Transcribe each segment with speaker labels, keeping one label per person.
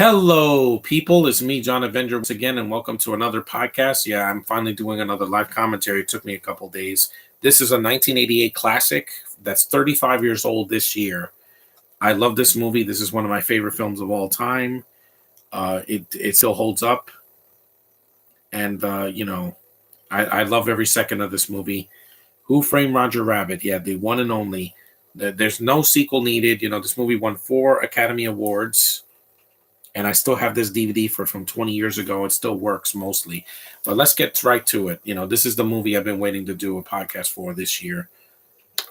Speaker 1: Hello, people. It's me, John Avenger, once again, and welcome to another podcast. Yeah, I'm finally doing another live commentary. It took me a couple days. This is a 1988 classic that's 35 years old this year. I love this movie. This is one of my favorite films of all time. It still holds up, and I love every second of this movie. Who Framed Roger Rabbit? Yeah, the one and only. There's no sequel needed. This movie won 4 Academy Awards. And I still have this DVD from 20 years ago. It still works mostly. But let's get right to it. This is the movie I've been waiting to do a podcast for this year.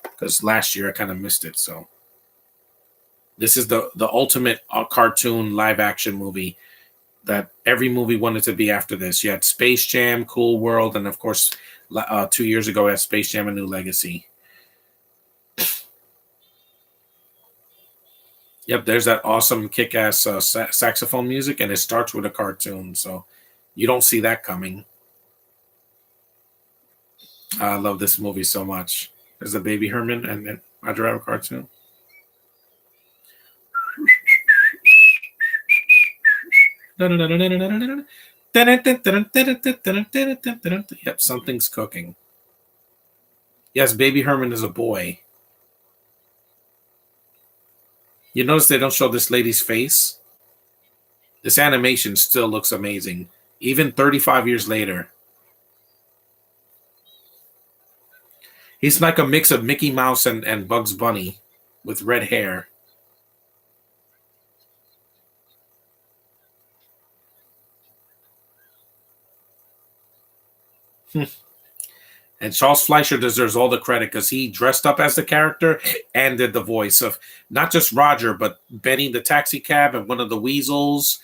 Speaker 1: Because last year I kind of missed it. So this is the ultimate cartoon live action movie that every movie wanted to be after this. You had Space Jam, Cool World, and of course 2 years ago we had Space Jam: A New Legacy. Yep, there's that awesome kick-ass saxophone music, and it starts with a cartoon, so you don't see that coming. I love this movie so much. There's a Baby Herman and then Roger Rabbit cartoon. Yep, something's cooking. Yes, Baby Herman is a boy. You notice they don't show this lady's face? This animation still looks amazing, even 35 years later. He's like a mix of Mickey Mouse and Bugs Bunny with red hair. And Charles Fleischer deserves all the credit because he dressed up as the character and did the voice of not just Roger, but Benny the taxi cab and one of the weasels,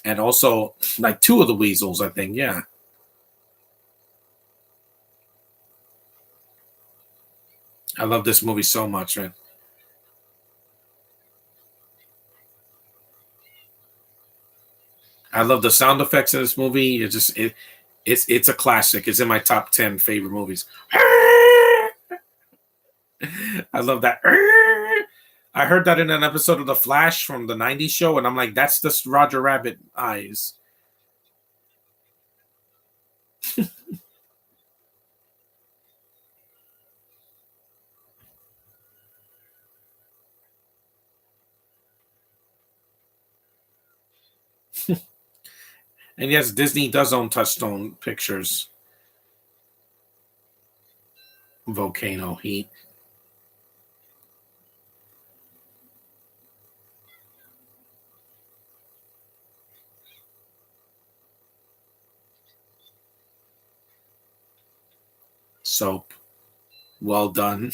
Speaker 1: and also like 2 of the weasels, I think. Yeah. I love this movie so much, man. I love the sound effects in this movie. It's a classic. It's in my top 10 favorite movies. I love that. I heard that in an episode of The Flash from the 90s show, and I'm like, that's the Roger Rabbit eyes. And yes, Disney does own Touchstone Pictures. Volcano Heat. Soap. Well done.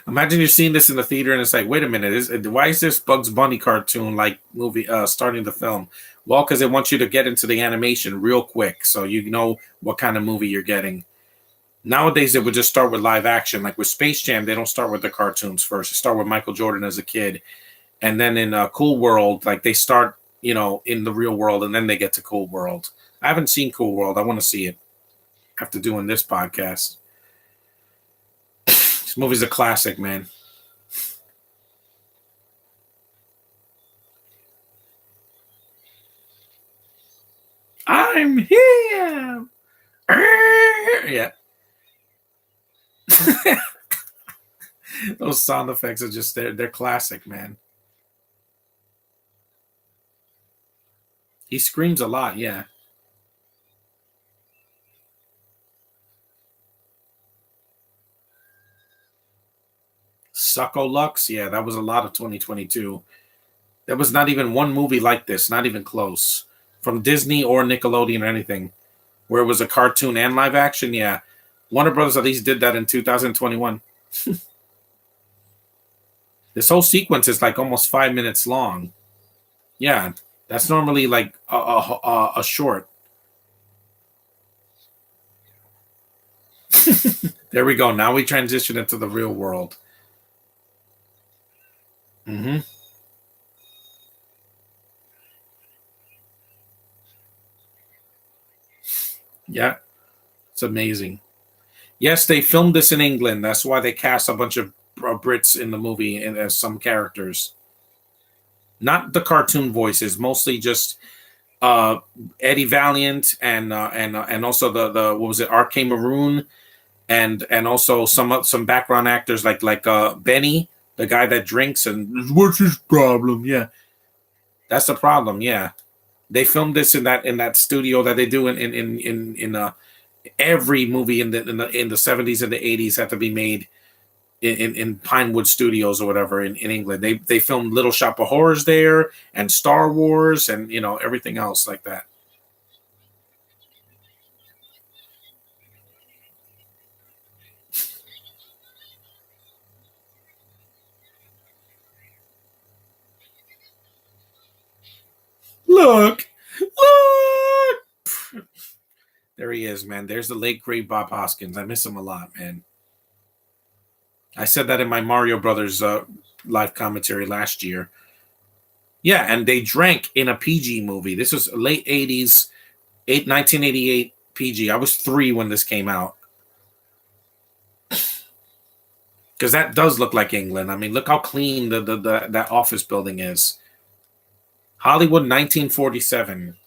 Speaker 1: Imagine you're seeing this in the theater and it's like, wait a minute, why is this Bugs Bunny cartoon like movie starting the film? Well, because it wants you to get into the animation real quick so you know what kind of movie you're getting. Nowadays, it would just start with live action. Like with Space Jam, they don't start with the cartoons first. They start with Michael Jordan as a kid. And then in Cool World, like they start, in the real world and then they get to Cool World. I haven't seen Cool World. I want to see it after doing this podcast. This movie's a classic, man. I'm here. Yeah. Those sound effects are just they're classic, man. He screams a lot, yeah. Sucko Lux, yeah, that was a lot of 2022. There was not even one movie like this, not even close, from Disney or Nickelodeon or anything, where it was a cartoon and live action. Yeah, Warner Brothers at least did that in 2021. This whole sequence is like almost 5 minutes long. Yeah, that's normally like a short. There we go. Now we transition into the real world. Mm-hmm. Yeah, it's amazing. Yes, they filmed this in England. That's why they cast a bunch of Brits in the movie and as some characters. Not the cartoon voices, mostly just uh, Eddie Valiant and also the what was it, Arcane Maroon, and also some background actors like Benny, the guy that drinks and what's his problem? Yeah, that's the problem. Yeah, they filmed this in that studio that they do in every movie in the 70s and the 80s had to be made in Pinewood Studios or whatever in England. They filmed Little Shop of Horrors there and Star Wars and everything else like that. Look, look. There he is, man. There's the late great Bob Hoskins. I miss him a lot, man. I said that in my Mario Brothers live commentary last year. Yeah, and they drank in a PG movie. This was late 80s, 1988 PG. I was 3 when this came out. Because that does look like England. I mean, look how clean the that office building is. Hollywood 1947.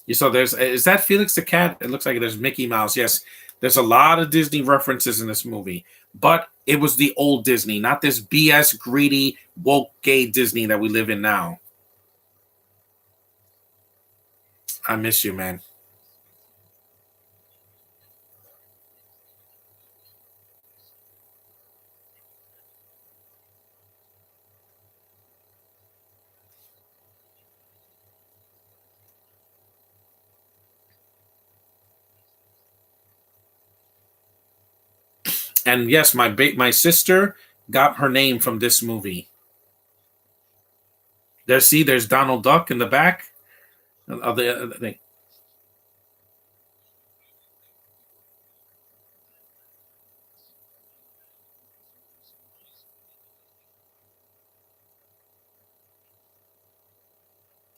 Speaker 1: You saw there's is that Felix the Cat? It looks like there's Mickey Mouse. Yes, there's a lot of Disney references in this movie, but it was the old Disney, not this BS greedy woke gay Disney that we live in now. I miss you, man. And yes, my sister got her name from this movie. There's Donald Duck in the back of the thing.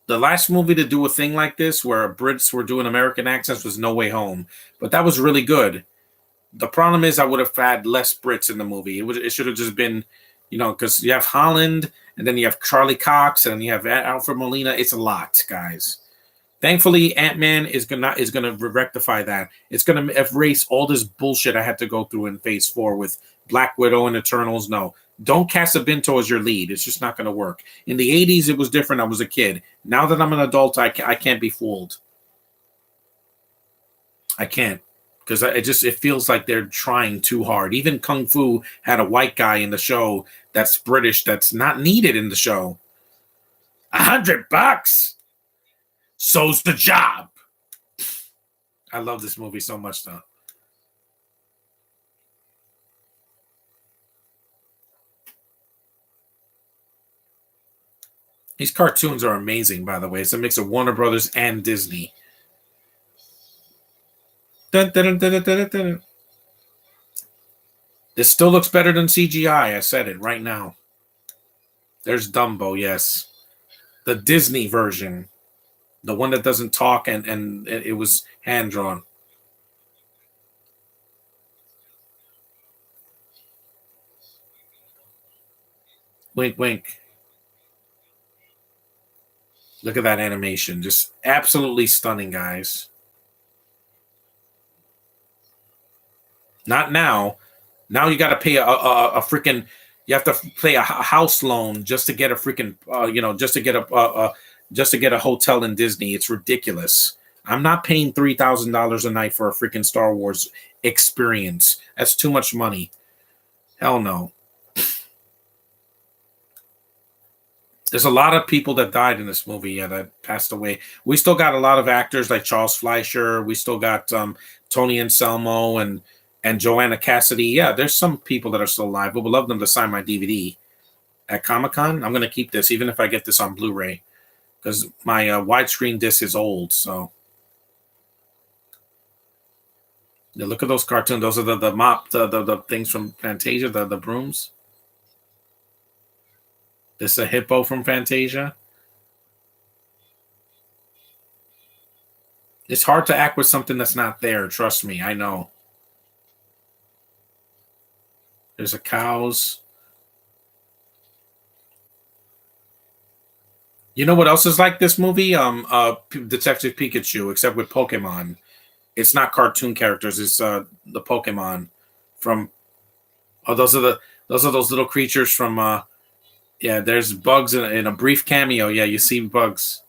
Speaker 1: The last movie to do a thing like this, where Brits were doing American accents, was No Way Home, but that was really good. The problem is, I would have had less Brits in the movie. It should have just been, because you have Holland, and then you have Charlie Cox, and you have Alfred Molina. It's a lot, guys. Thankfully, Ant-Man is gonna rectify that. It's gonna erase all this bullshit I had to go through in Phase 4 with Black Widow and Eternals. No, don't cast a Binto as your lead. It's just not gonna work. In the 80s, it was different. I was a kid. Now that I'm an adult, I can't be fooled. I can't because it feels like they're trying too hard. Even Kung Fu had a white guy in the show that's British that's not needed in the show. $100, so's the job. I love this movie so much, though. These cartoons are amazing, by the way. It's a mix of Warner Brothers and Disney. Dun, dun, dun, dun, dun, dun. This still looks better than CGI. I said it right now. There's Dumbo, yes. The Disney version, the one that doesn't talk and it was hand drawn. Wink, wink. Look at that animation. Just absolutely stunning, guys. Not now. Now you got to pay a freaking. You have to pay a house loan just to get a freaking. Just to get a hotel in Disney. It's ridiculous. I'm not paying $3,000 a night for a freaking Star Wars experience. That's too much money. Hell no. There's a lot of people that died in this movie, yeah, that passed away. We still got a lot of actors like Charles Fleischer. We still got Tony Anselmo and Joanna Cassidy. Yeah, there's some people that are still alive. But would love them to sign my DVD at Comic Con. I'm gonna keep this, even if I get this on Blu-ray, because my widescreen disc is old. So yeah, look at those cartoons. Those are the mop the things from Fantasia, the brooms. This is a hippo from Fantasia. It's hard to act with something that's not there. Trust me, I know. There's a cows. You know what else is like this movie? Detective Pikachu, except with Pokemon. It's not cartoon characters. It's the Pokemon from. Oh, those are those little creatures from. Yeah, there's bugs in a brief cameo. Yeah, you see bugs.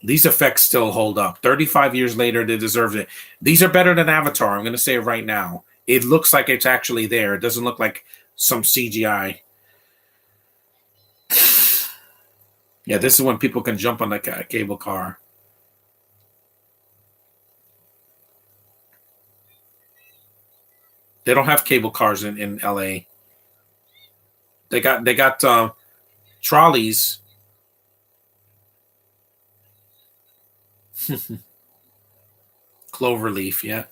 Speaker 1: These effects still hold up. 35 years later, they deserve it. These are better than Avatar. I'm going to say it right now. It looks like it's actually there. It doesn't look like some CGI. Yeah, this is when people can jump on like a cable car. They don't have cable cars in LA. They got trolleys. Cloverleaf, yeah.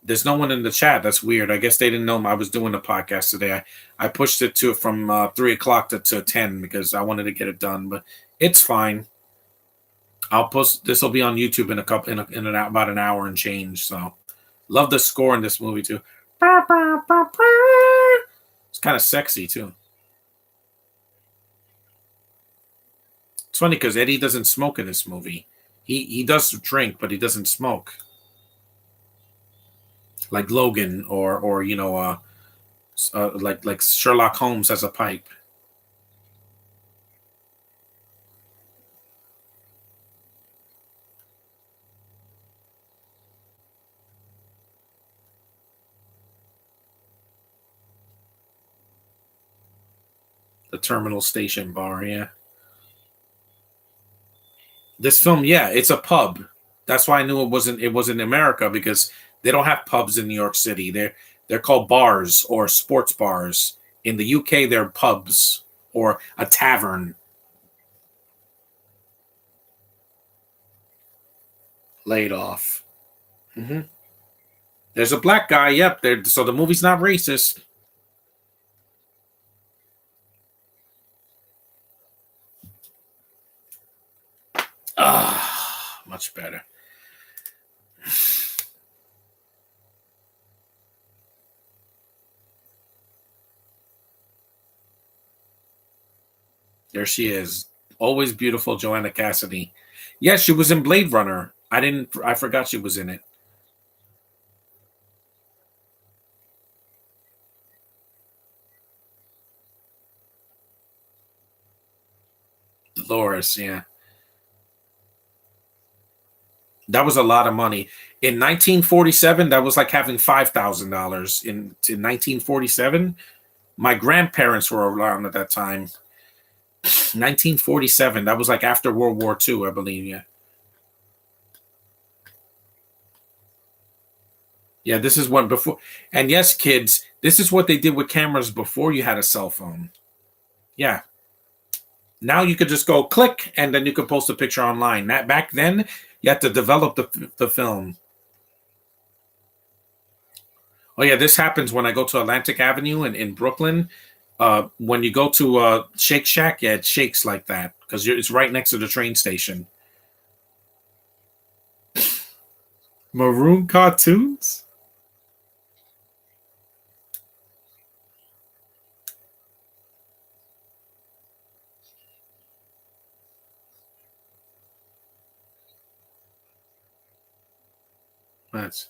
Speaker 1: There's no one in the chat. That's weird. I guess they didn't know I was doing the podcast today. I pushed it to from 3 o'clock to 10 because I wanted to get it done, but it's fine. I'll post this will be on YouTube in a couple about an hour and change. So love the score in this movie too. It's kind of sexy too. It's funny because Eddie doesn't smoke in this movie. He does drink, but he doesn't smoke. Like Logan or like Sherlock Holmes has a pipe. The Terminal Station bar, yeah. This film, yeah, it's a pub. That's why I knew it wasn't America because they don't have pubs in New York City. They're called bars or sports bars. In the UK, they're pubs or a tavern. Laid off. Hmm. There's a black guy. Yep. There. So the movie's not racist. Ah, much better. There she is. Always beautiful Joanna Cassidy. Yes, she was in Blade Runner. I forgot she was in it. Dolores, yeah. That was a lot of money. In 1947, that was like having $5,000 in 1947. My grandparents were around at that time. 1947. That was like after World War II, I believe. Yeah. Yeah, this is what before. And yes, kids, this is what they did with cameras before you had a cell phone. Yeah. Now you could just go click and then you could post a picture online. That back then, you had to develop the film. Oh yeah, this happens when I go to Atlantic Avenue in Brooklyn. When you go to Shake Shack, yeah, it shakes like that because it's right next to the train station. Maroon cartoons. That's.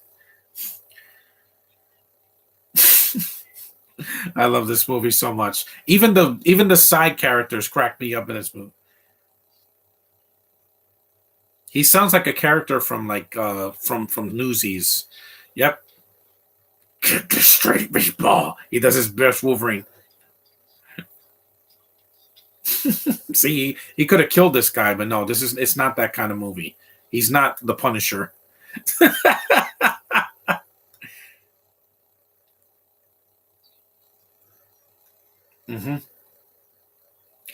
Speaker 1: I love this movie so much. Even the side characters crack me up in this movie. He sounds like a character from like from Newsies. Yep. Kick the straight baseball. He does his best Wolverine. See, he could have killed this guy, but no, it's not that kind of movie. He's not the Punisher. Hmm.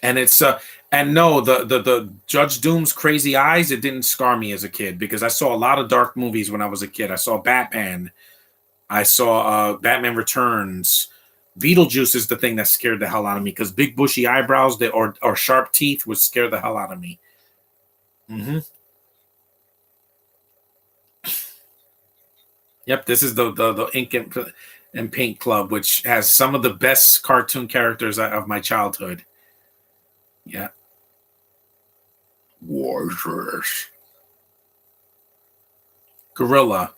Speaker 1: And it's and no, the Judge Doom's crazy eyes, it didn't scar me as a kid because I saw a lot of dark movies when I was a kid. I saw Batman. I saw Batman Returns. Beetlejuice is the thing that scared the hell out of me because big bushy eyebrows or sharp teeth would scare the hell out of me. Hmm. Yep, this is the Ink and Paint Club, which has some of the best cartoon characters of my childhood. Yeah. Warriors. Gorilla.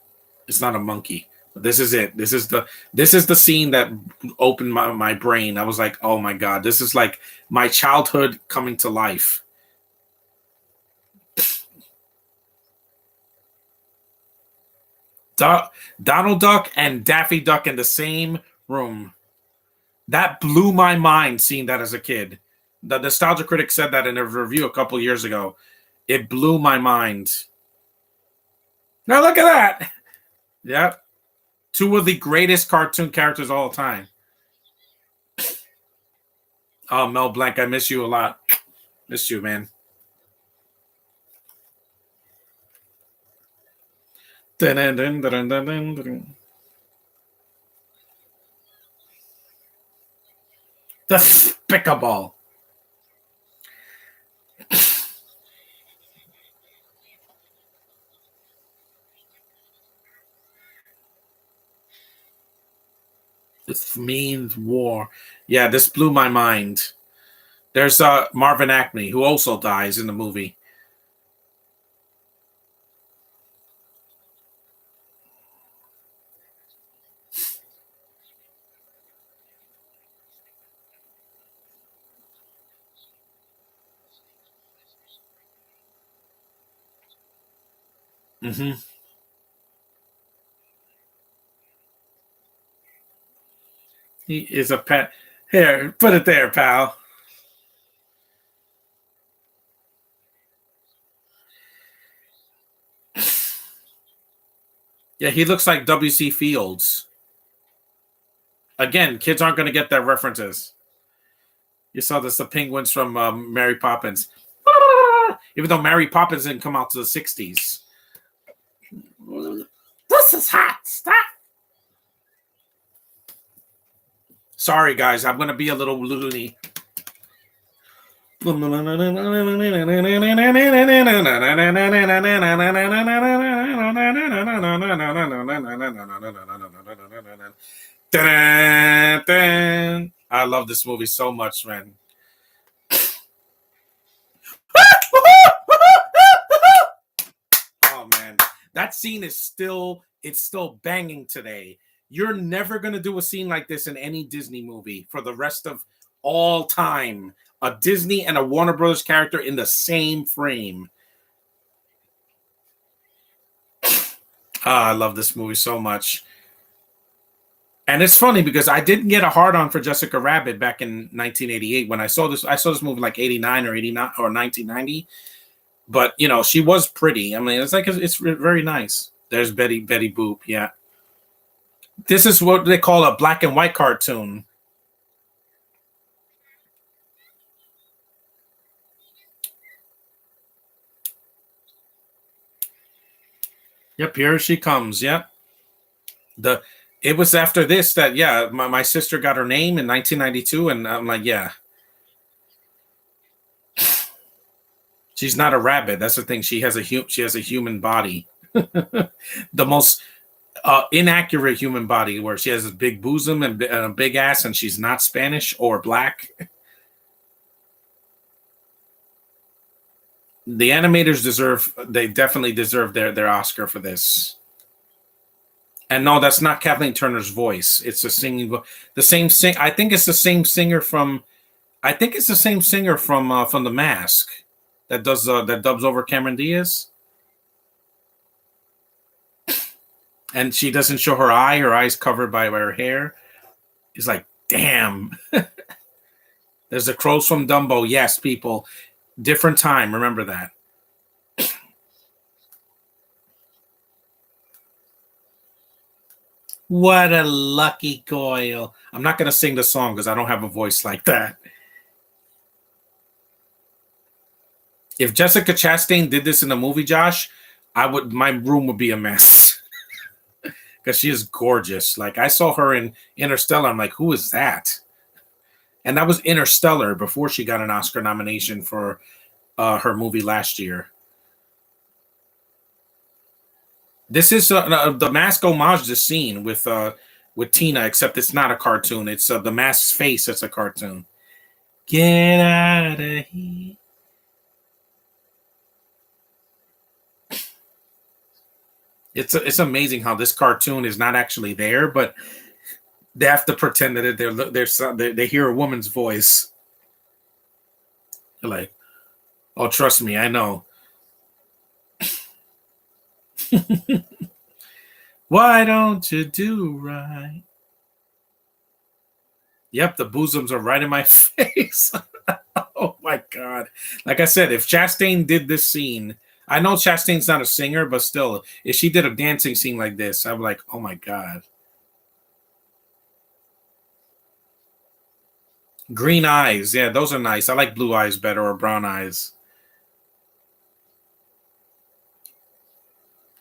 Speaker 1: It's not a monkey. This is it. This is the scene that opened my brain. I was like, oh my god, this is like my childhood coming to life. Donald Duck and Daffy Duck in the same room. That blew my mind seeing that as a kid. The Nostalgia Critic said that in a review a couple years ago. It blew my mind. Now look at that. Yep. Two of the greatest cartoon characters of all time. Oh, Mel Blanc, I miss you a lot. Miss you, man. Despicable. This means war. Yeah, this blew my mind. There's Marvin Acme, who also dies in the movie. Hmm. He is a pet. Here, put it there, pal. Yeah, he looks like W.C. Fields. Again, kids aren't going to get that references. You saw this, the penguins from Mary Poppins. Even though Mary Poppins didn't come out to the 60s. This is hot stuff. Sorry, guys. I'm going to be a little loony. I love this movie so much, man. Oh man, that scene is still banging today. You're never gonna do a scene like this in any Disney movie for the rest of all time. A Disney and a Warner Brothers character in the same frame. I love this movie so much. And it's funny because I didn't get a hard on for Jessica Rabbit back in 1988 when I saw this. I saw this movie like 89 or 89 or 1990. But she was pretty. I mean, it's very nice. There's Betty Boop. Yeah, this is what they call a black and white cartoon. Yep, here she comes. Yep. It was after this that my sister got her name in 1992, and I'm like, yeah, she's not a rabbit. That's the thing. She has a human body, the most inaccurate human body, where she has a big bosom and a big ass, and she's not Spanish or black. The animators definitely deserve their Oscar for this. And no, that's not Kathleen Turner's voice. It's a singing, the same sing. I think it's the same singer from. I think it's the same singer from The Mask that dubs over Cameron Diaz. And she doesn't show her eye. Her eye's covered by her hair. It's like, damn. There's the crows from Dumbo. Yes, people. Different time. Remember that. What a lucky coil. I'm not going to sing the song because I don't have a voice like that. If Jessica Chastain did this in the movie, Josh, my room would be a mess. Because she is gorgeous. Like, I saw her in Interstellar. I'm like, who is that? And that was Interstellar before she got an Oscar nomination for her movie last year. This is the Mask homage this scene with Tina, except it's not a cartoon. It's the Mask's face. It's a cartoon. Get out of here. It's amazing how this cartoon is not actually there, but they have to pretend that they hear a woman's voice. They're like, oh, trust me, I know. Why don't you do right? Yep, the bosoms are right in my face. Oh my god! Like I said, if Chastain did this scene, I know Chastain's not a singer, but still, if she did a dancing scene like this, I'm like, oh my god. Green eyes, yeah, those are nice. I like blue eyes better or brown eyes.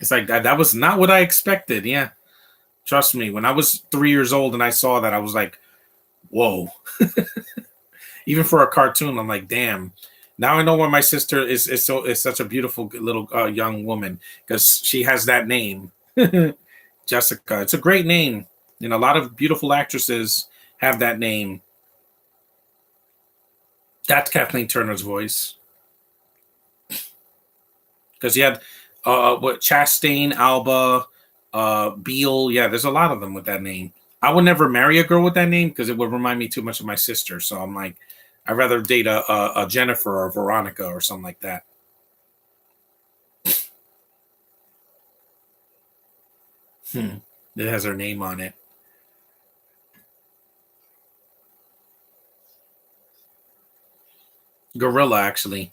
Speaker 1: It's like that was not what I expected. Yeah, trust me. When I was 3 years old and I saw that, I was like, whoa. Even for a cartoon, I'm like, damn. Now I know why my sister is such a beautiful little young woman because she has that name, Jessica. It's a great name, and a lot of beautiful actresses have that name. That's Kathleen Turner's voice because you had what Chastain, Alba, Beale. Yeah, there's a lot of them with that name. I would never marry a girl with that name because it would remind me too much of my sister. So I'm like, I'd rather date a Jennifer or Veronica or something like that. Hmm. It has her name on it. Gorilla, actually.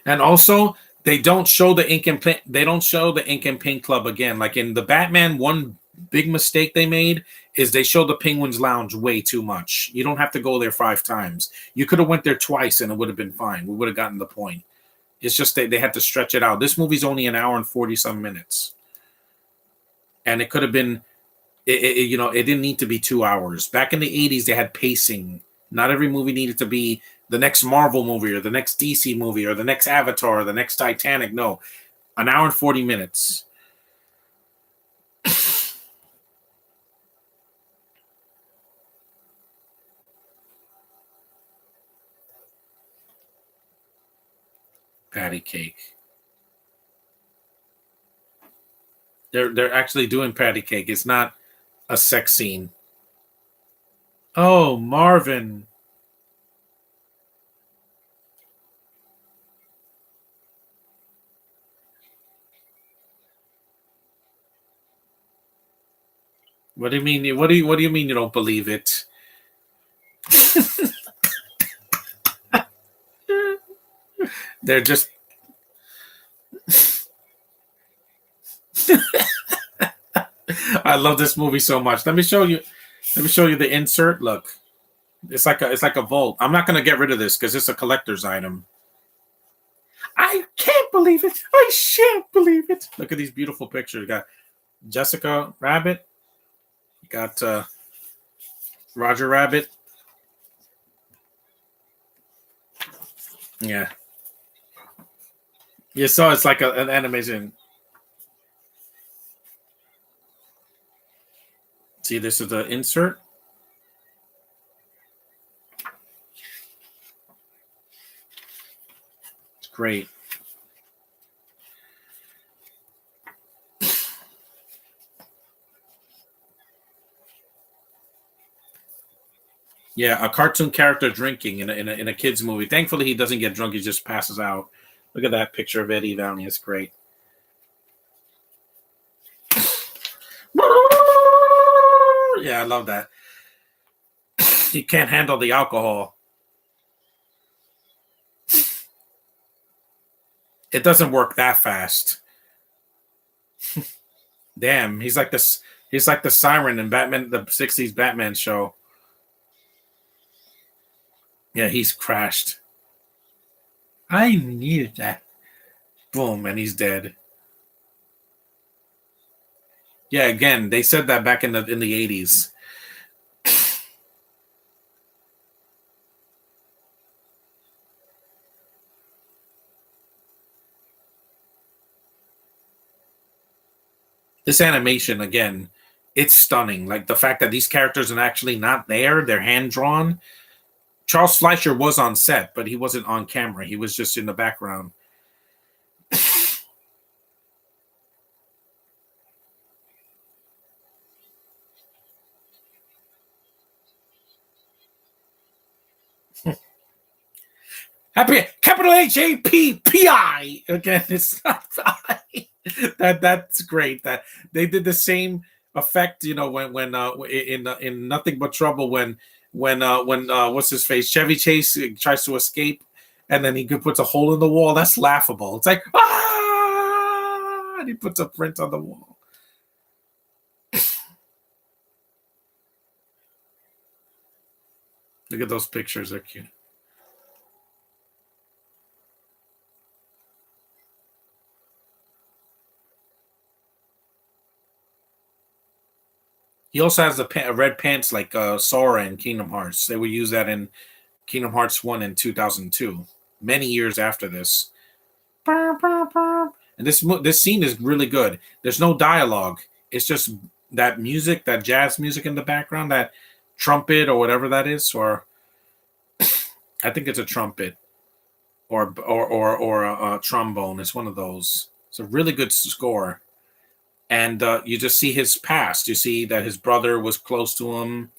Speaker 1: And also, they don't show the Ink and Paint Club again. Like in the Batman, one big mistake they made is they showed the Penguins Lounge way too much. You don't have to go there 5 times. You could have went there twice and it would have been fine. We would have gotten the point. It's just they had to stretch it out. This movie's only an hour and 40 some minutes. And it could have been it didn't need to be 2 hours. Back in the 80s, they had pacing. Not every movie needed to be the next Marvel movie or the next DC movie or the next Avatar or the next Titanic. No, an hour and 40 minutes. Patty cake. They're actually doing patty cake. It's not a sex scene. Oh, Marvin. What do you mean? What do you mean you don't believe it? They're just I love this movie so much. Let me show you the insert. Look. It's like a vault. I'm not gonna get rid of this because it's a collector's item. I can't believe it. I shan't believe it. Look at these beautiful pictures. You got Jessica Rabbit. You got Roger Rabbit. Yeah. You saw it's like an animation. See, this is the insert. It's great. Yeah, a cartoon character drinking in a kid's movie. Thankfully, he doesn't get drunk. He just passes out. Look at that picture of Eddie Downey. It's great. Yeah, I love that. He can't handle the alcohol. It doesn't work that fast. Damn, he's like this. He's like the siren in Batman, the '60s Batman show. Yeah, he's crashed. I needed that. Boom, and he's dead. Yeah, again, they said that back in the '80s. This animation again, it's stunning. Like the fact that these characters are actually not there; they're hand drawn. Charles Fleischer was on set, but he wasn't on camera. He was just in the background. Happy capital HAPPI again. It's not that's great. That they did the same effect. You know when in Nothing But Trouble when what's his face Chevy Chase tries to escape and then he puts a hole in the wall. That's laughable. It's like and he puts a print on the wall. Look at those pictures. They're cute. He also has red pants like Sora in Kingdom Hearts. They would use that in Kingdom Hearts 1 in 2002, many years after this. And this scene is really good. There's no dialogue. It's just that music, that jazz music in the background, that trumpet or whatever that is, or I think it's a trumpet or a trombone. It's one of those. It's a really good score. And you just see his past. You see that his brother was close to him.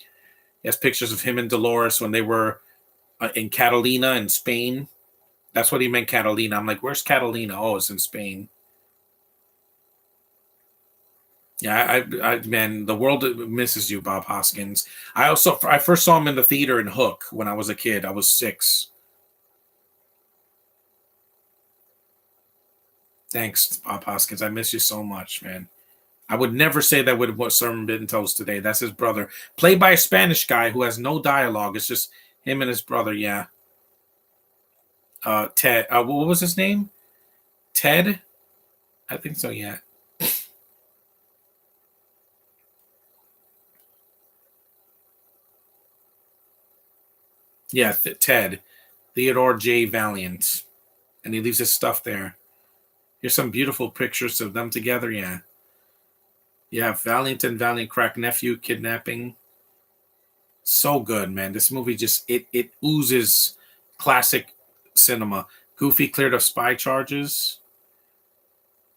Speaker 1: He has pictures of him and Dolores when they were in Catalina in Spain. That's what he meant, Catalina. I'm like, where's Catalina? Oh, it's in Spain. Yeah, man, the world misses you, Bob Hoskins. I first saw him in the theater in Hook when I was a kid. I was 6. Thanks, Bob Hoskins. I miss you so much, man. I would never say that with what Sermon Bitten Toast today. That's his brother, played by a Spanish guy who has no dialogue. It's just him and his brother. Yeah, Ted. What was his name? Ted. I think so. Yeah. Yeah, Ted. Theodore J. Valiant, and he leaves his stuff there. Here's some beautiful pictures of them together. Yeah. Yeah, Valiant and Valiant crack nephew kidnapping. So good, man. This movie just it oozes classic cinema. Goofy cleared of spy charges,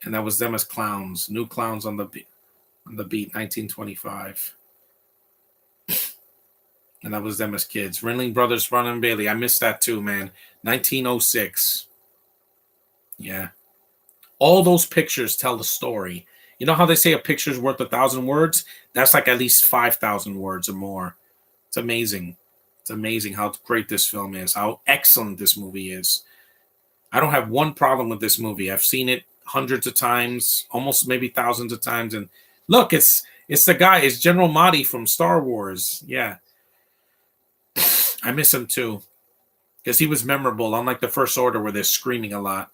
Speaker 1: and that was them as clowns. New clowns on the beat, 1925, and that was them as kids. Ringling Brothers, Ron and Bailey. I missed that too, man. 1906. Yeah, all those pictures tell the story. You know how they say a picture's worth 1,000 words? That's like at least 5,000 words or more. It's amazing. It's amazing how great this film is, how excellent this movie is. I don't have one problem with this movie. I've seen it hundreds of times, almost maybe thousands of times. And look, it's the guy, it's General Mahdi from Star Wars. Yeah, I miss him too because he was memorable. Unlike the First Order, where they're screaming a lot.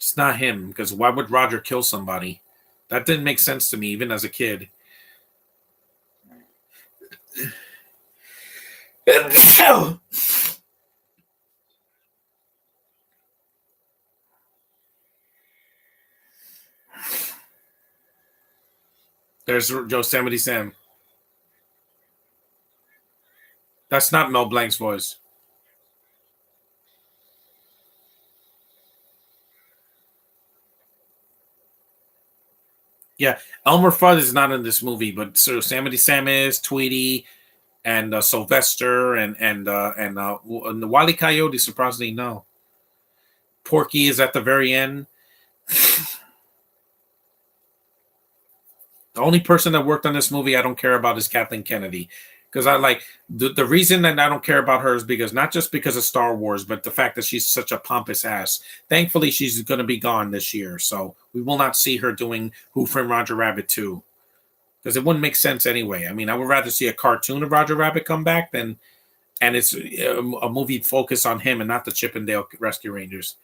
Speaker 1: It's not him because why would Roger kill somebody? That didn't make sense to me, even as a kid. There's Yosemite Sam. That's not Mel Blanc's voice. Yeah, Elmer Fudd is not in this movie, but so Yosemite Sam is, Tweety, and Sylvester, and the Wile E. Coyote. Surprisingly, no. Porky is at the very end. The only person that worked on this movie I don't care about is Kathleen Kennedy. Because I like the reason that I don't care about her is because not just because of Star Wars, but the fact that she's such a pompous ass. Thankfully, she's going to be gone this year, so we will not see her doing Who Framed Roger Rabbit 2 because it wouldn't make sense anyway. I mean, I would rather see a cartoon of Roger Rabbit come back than and it's a movie focused on him and not the Chippendale Rescue Rangers.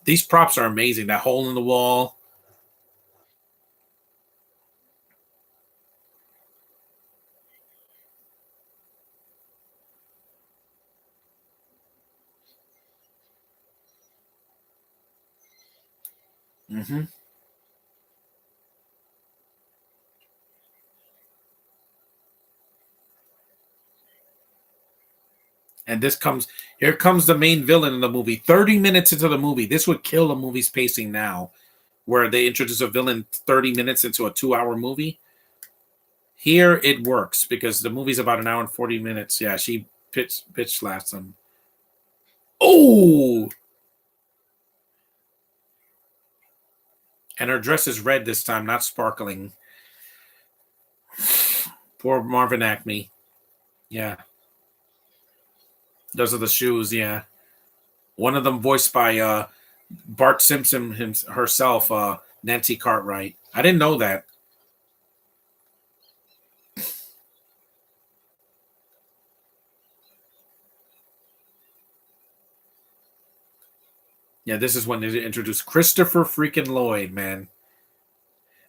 Speaker 1: These props are amazing. That hole in the wall. Hmm. And this comes here comes the main villain in the movie. 30 minutes into the movie. This would kill a movie's pacing now, where they introduce a villain 30 minutes into a 2 hour movie. Here it works because the movie's about an hour and 40 minutes. Yeah, she pitch slaps him. Oh, and her dress is red this time, not sparkling. Poor Marvin Acme. Yeah, those are the shoes. Yeah, one of them voiced by Bart Simpson herself, Nancy Cartwright. I didn't know that. Yeah, this is when they introduced Christopher freaking Lloyd, man.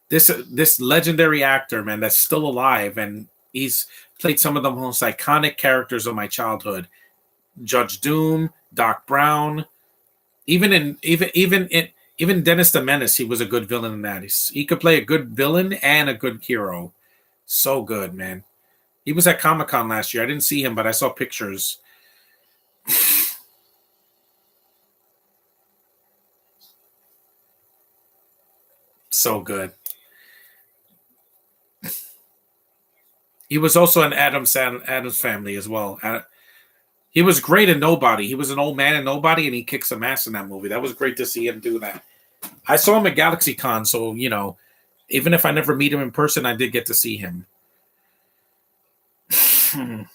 Speaker 1: This legendary actor, man, that's still alive, and he's played some of the most iconic characters of my childhood. Judge Doom, Doc Brown, even Dennis the Menace, he was a good villain in that. He could play a good villain and a good hero. So good, man. He was at Comic Con last year. I didn't see him, but I saw pictures. So good. He was also an Adams Family as well. He was great in Nobody. He was an old man in Nobody, and he kicked some ass in that movie. That was great to see him do that. I saw him at GalaxyCon, so even if I never meet him in person, I did get to see him. I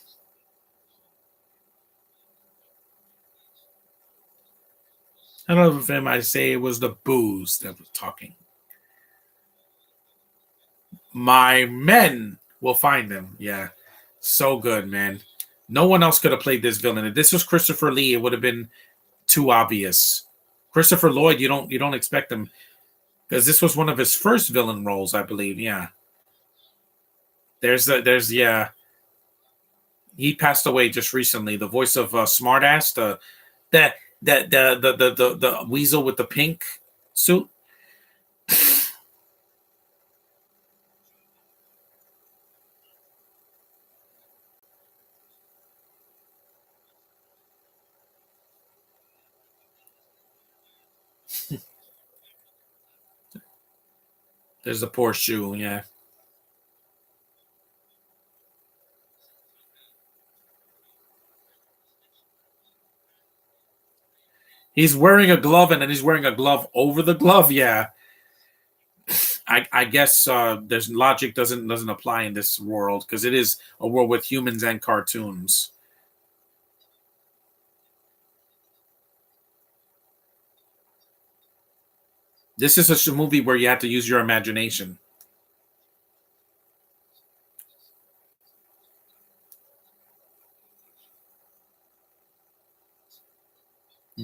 Speaker 1: don't know if I say it was the booze that was talking. My men will find them. Yeah, so good, man. No one else could have played this villain. If this was Christopher Lee, it would have been too obvious. Christopher Lloyd, you don't expect him because this was one of his first villain roles, I believe. Yeah, there's yeah. He passed away just recently. The voice of Smartass, the the weasel with the pink suit. There's the poor shoe. Yeah, he's wearing a glove, and then he's wearing a glove over the glove. Yeah, I guess there's logic doesn't apply in this world because it is a world with humans and cartoons. This is a movie where you have to use your imagination.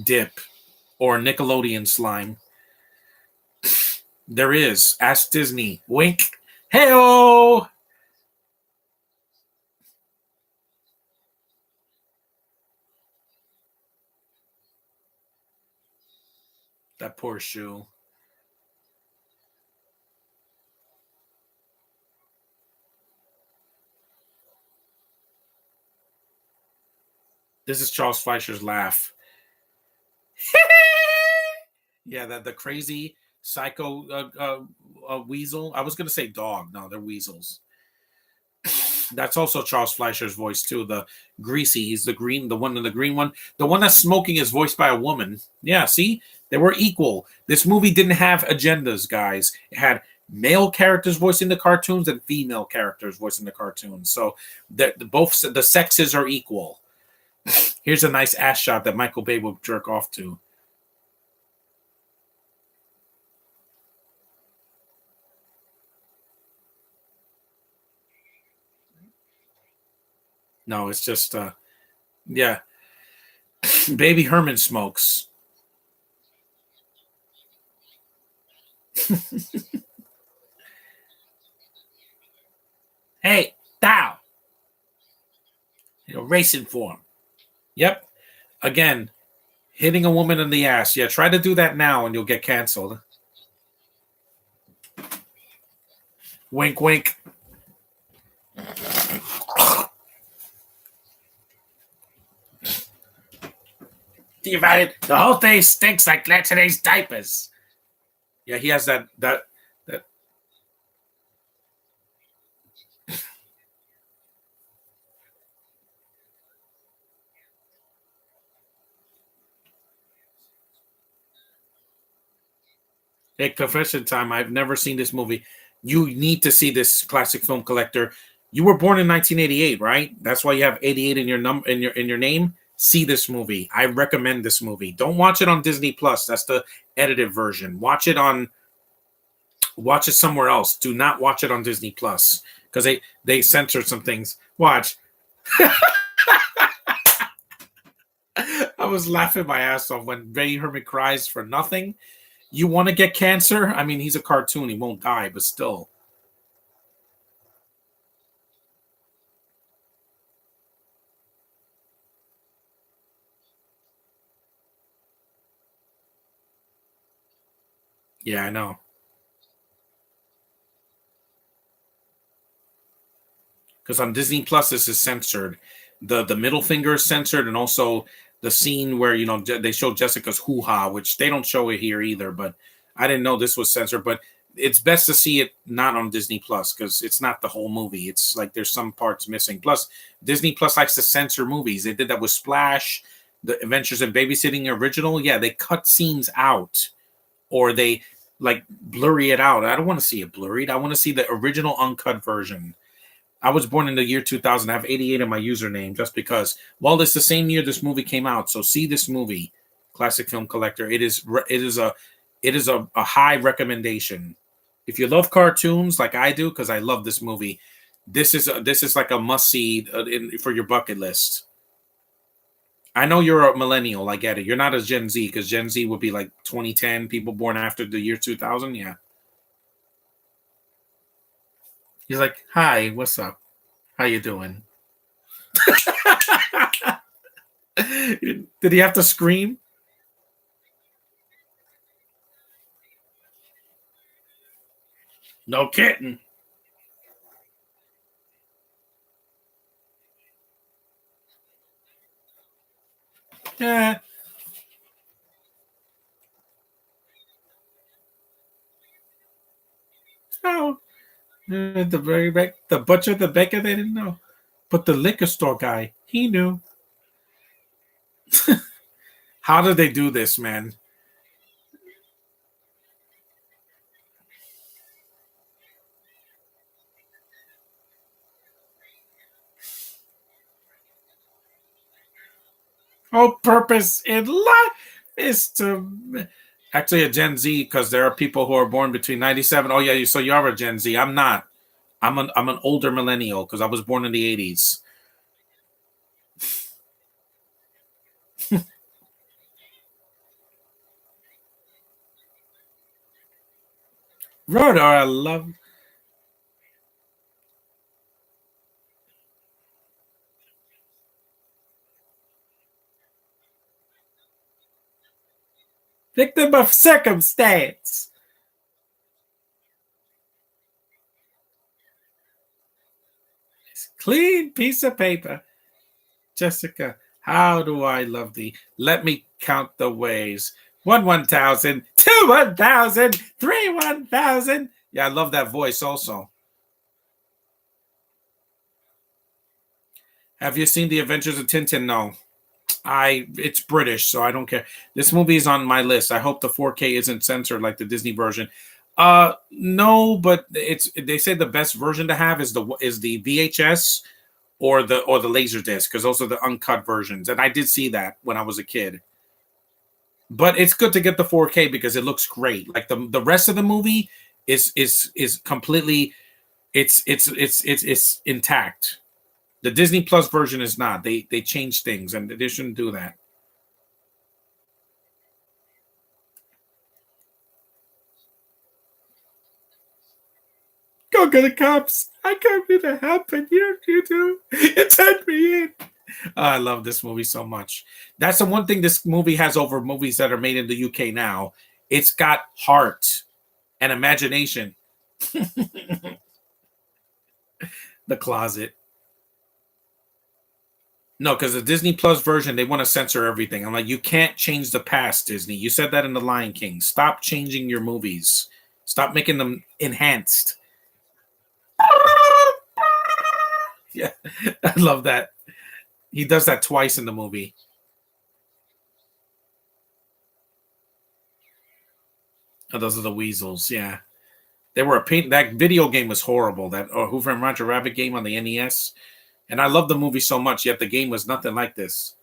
Speaker 1: Dip or Nickelodeon slime. There is. Ask Disney. Wink. Heyo. That poor shoe. This is Charles Fleischer's laugh. Yeah, that the crazy psycho weasel. I was gonna say dog. No, they're weasels. That's also Charles Fleischer's voice too. The greasy. He's the green, the one in the green one. The one that's smoking is voiced by a woman. Yeah, see, they were equal. This movie didn't have agendas, guys. It had male characters voicing the cartoons and female characters voicing the cartoons. So both the sexes are equal. Here's a nice ass shot that Michael Bay will jerk off to. No, it's just yeah. Baby Herman smokes. Hey, Dow, racing form. Yep. Again, hitting a woman in the ass. Yeah, try to do that now and you'll get canceled. Wink, wink. The whole thing stinks like today's diapers. Yeah, he has that. Hey, confession time. I've never seen this movie. You need to see this classic film collector. You were born in 1988, right? That's why you have 88 in your in your name. See this movie. I recommend this movie. Don't watch it on Disney Plus. That's the edited version. Watch it somewhere else. Do not watch it on Disney Plus because they censor some things. Watch. I was laughing my ass off when Ray Herman cries for nothing. You want to get cancer? I mean, he's a cartoon. He won't die, but still. Yeah, I know. Because on Disney Plus, this is censored. The middle finger is censored, and also the scene where they show Jessica's hoo ha, which they don't show it here either. But I didn't know this was censored. But it's best to see it not on Disney Plus because it's not the whole movie. It's like there's some parts missing. Plus, Disney Plus likes to censor movies. They did that with Splash, The Adventures in Babysitting original. Yeah, they cut scenes out or they like blurry it out. I don't want to see it blurred. I want to see the original uncut version. I was born in the year 2000. I have 88 in my username just because. Well, it's the same year this movie came out. So see this movie, Classic Film Collector. It is a high recommendation. If you love cartoons like I do, because I love this movie, this is like a must see for your bucket list. I know you're a millennial. I get it. You're not a Gen Z because Gen Z would be like 2010 people born after the year 2000. Yeah. He's like, "Hi, what's up? How you doing?" Did he have to scream? No kidding. Yeah. Oh, the very back, the butcher, the baker, they didn't know, but the liquor store guy, he knew. How did they do this, man? Whole purpose in life is to actually a Gen Z because there are people who are born between 97. Oh yeah, so you are a Gen Z. I'm not. I'm an older millennial because I was born in the 80s. Rotor, I love victim of circumstance. Clean piece of paper. Jessica, how do I love thee? Let me count the ways. 1,000, 1,000, 1,000. Yeah, I love that voice also. Have you seen The Adventures of Tintin? No. It's British, so I don't care. This movie is on my list. I hope the 4K isn't censored like the Disney version. No, but they say the best version to have is the VHS or the laser disc because those are the uncut versions. And I did see that when I was a kid. But it's good to get the 4K because it looks great. Like the rest of the movie is completely it's intact. The Disney Plus version is not. They changed things and they shouldn't do that. Go get the cops. I can't be the help, and you do. You turned me in. I love this movie so much. That's the one thing this movie has over movies that are made in the UK now. It's got heart and imagination. The closet. No, because the Disney Plus version, they want to censor everything. I'm like, you can't change the past, Disney. You said that in The Lion King. Stop changing your movies. Stop making them enhanced. Yeah, I love that. He does that twice in the movie. Oh, those are the weasels. Yeah, they were a pain. That video game was horrible. That Who Framed Roger Rabbit game on the NES, and I love the movie so much. Yet the game was nothing like this.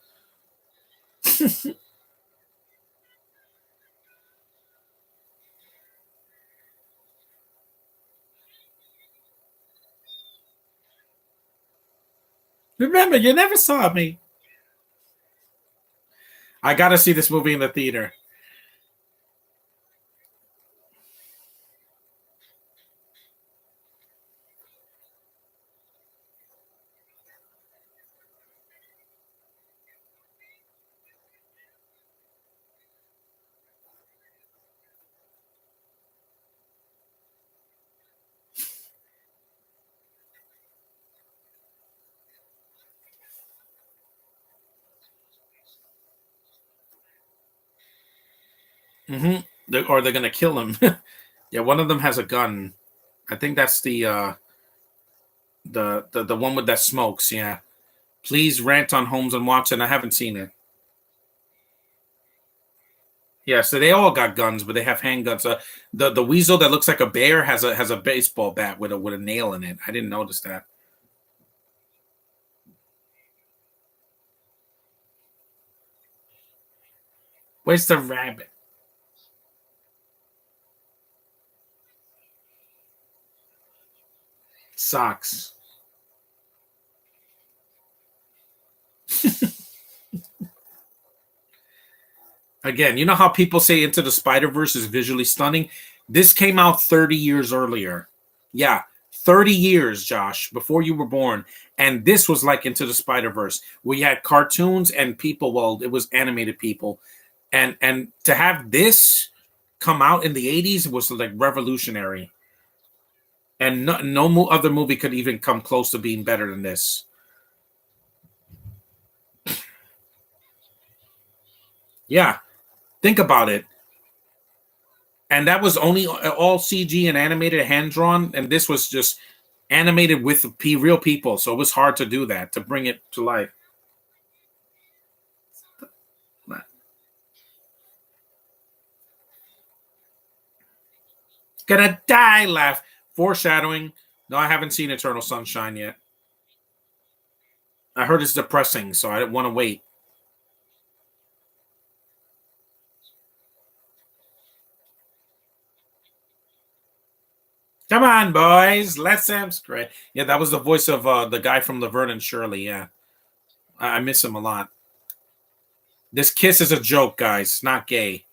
Speaker 1: Remember, you never saw me. I got to see this movie in the theater. Or they're gonna kill him. Yeah, one of them has a gun. I think that's the one with that smokes. Yeah. Please rant on Holmes and Watson. I haven't seen it. Yeah, so they all got guns, but they have handguns. The weasel that looks like a bear has a baseball bat with a nail in it. I didn't notice that. Where's the rabbit? Socks. Again, you know how people say Into the Spider Verse is visually stunning? This came out 30 years earlier. Yeah, 30 years, Josh, before you were born. And this was like Into the Spider Verse. We had cartoons and people. Well, it was animated people, and to have this come out in the 80s was like revolutionary. And no other movie could even come close to being better than this. Yeah, think about it. And that was only all CG and animated, hand drawn, and this was just animated with real people. So it was hard to do that, to bring it to life. Gonna die, laugh. Foreshadowing. No, I haven't seen Eternal Sunshine yet. I heard it's depressing, so I didn't want to wait. Come on, boys, let's great. Yeah, that was the voice of the guy from Laverne and Shirley. Yeah, I miss him a lot. This kiss is a joke, guys. Not gay.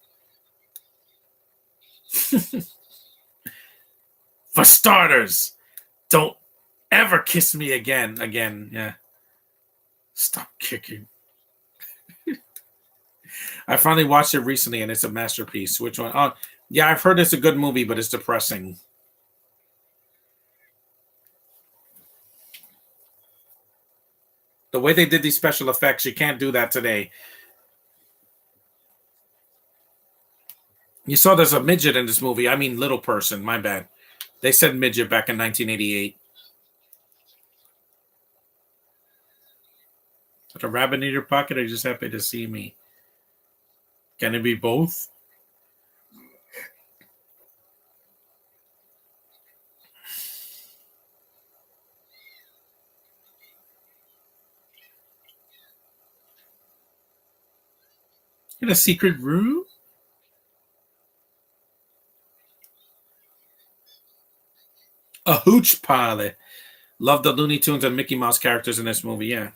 Speaker 1: For starters, don't ever kiss me again. Again, yeah. Stop kicking. I finally watched it recently, and it's a masterpiece. Which one? Oh, yeah, I've heard it's a good movie, but it's depressing. The way they did these special effects, you can't do that today. You saw there's a midget in this movie. I mean, little person. My bad. They said midget back in 1988. Got a rabbit in your pocket? Are you just happy to see me? Can it be both? In a secret room? A hooch pilot. Love the Looney Tunes and Mickey Mouse characters in this movie. Yeah.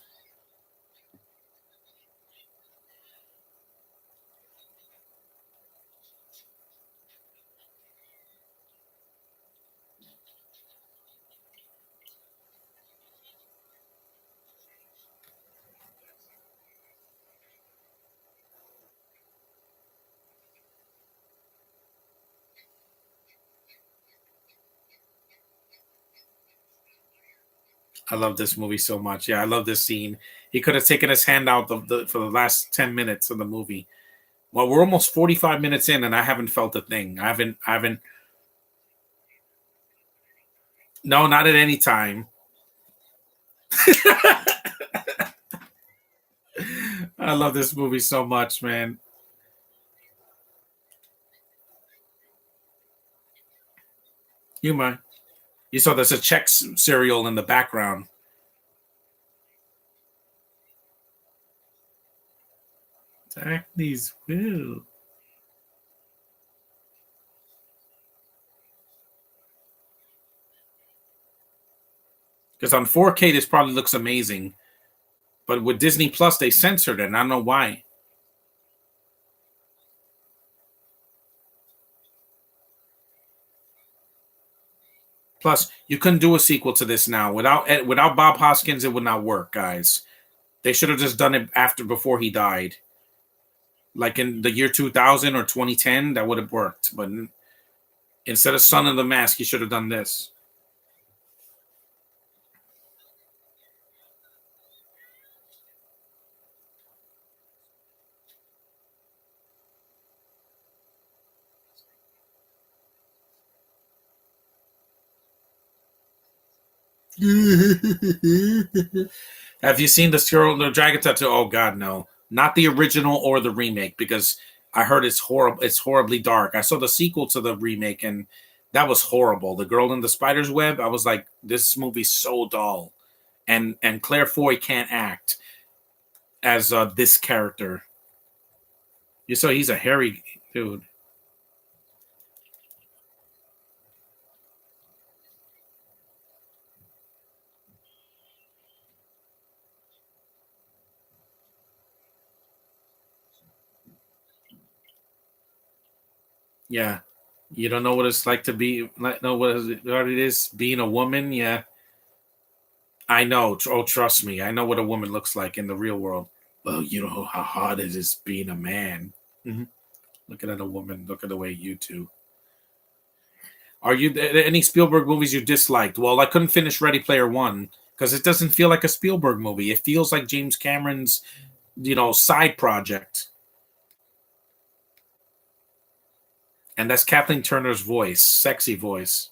Speaker 1: I love this movie so much. Yeah, I love this scene. He could have taken his hand out for the last 10 minutes of the movie. Well, we're almost 45 minutes in, and I haven't felt a thing. I haven't. No, not at any time. I love this movie so much, man. You mind? You saw there's a Chex cereal in the background. Acne's will. Because on 4K, this probably looks amazing. But with Disney Plus, they censored it, and I don't know why. Plus, you couldn't do a sequel to this now without Bob Hoskins. It would not work, guys. They should have just done it before he died, like in the year 2000 or 2010. That would have worked. But instead of Son of the Mask, he should have done this. Have you seen the Dragon Tattoo? Oh God, no, not the original or the remake, because I heard it's horrible. It's horribly dark. I saw the sequel to the remake, and that was horrible. The Girl in the Spider's Web. I was like, this movie's so dull, and Claire Foy can't act as this character. You saw he's a hairy dude. Yeah, you don't know what it's like to be like. Know what it is being a woman. Yeah, I know. Oh, trust me, I know what a woman looks like in the real world. Well, you know how hard it is being a man. Mhm. Looking at a woman, look at the way you two. Are you any Spielberg movies you disliked? Well, I couldn't finish Ready Player One because it doesn't feel like a Spielberg movie. It feels like James Cameron's, side project. And that's Kathleen Turner's voice, sexy voice,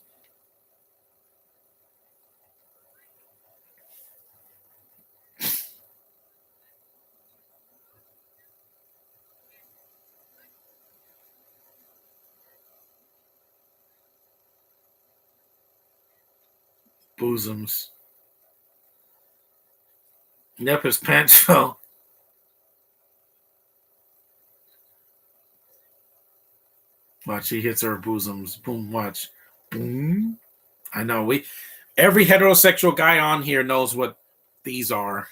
Speaker 1: bosoms. Yep, his pants fell. Watch, he hits her bosoms. Boom, watch. Boom. I know. Every heterosexual guy on here knows what these are.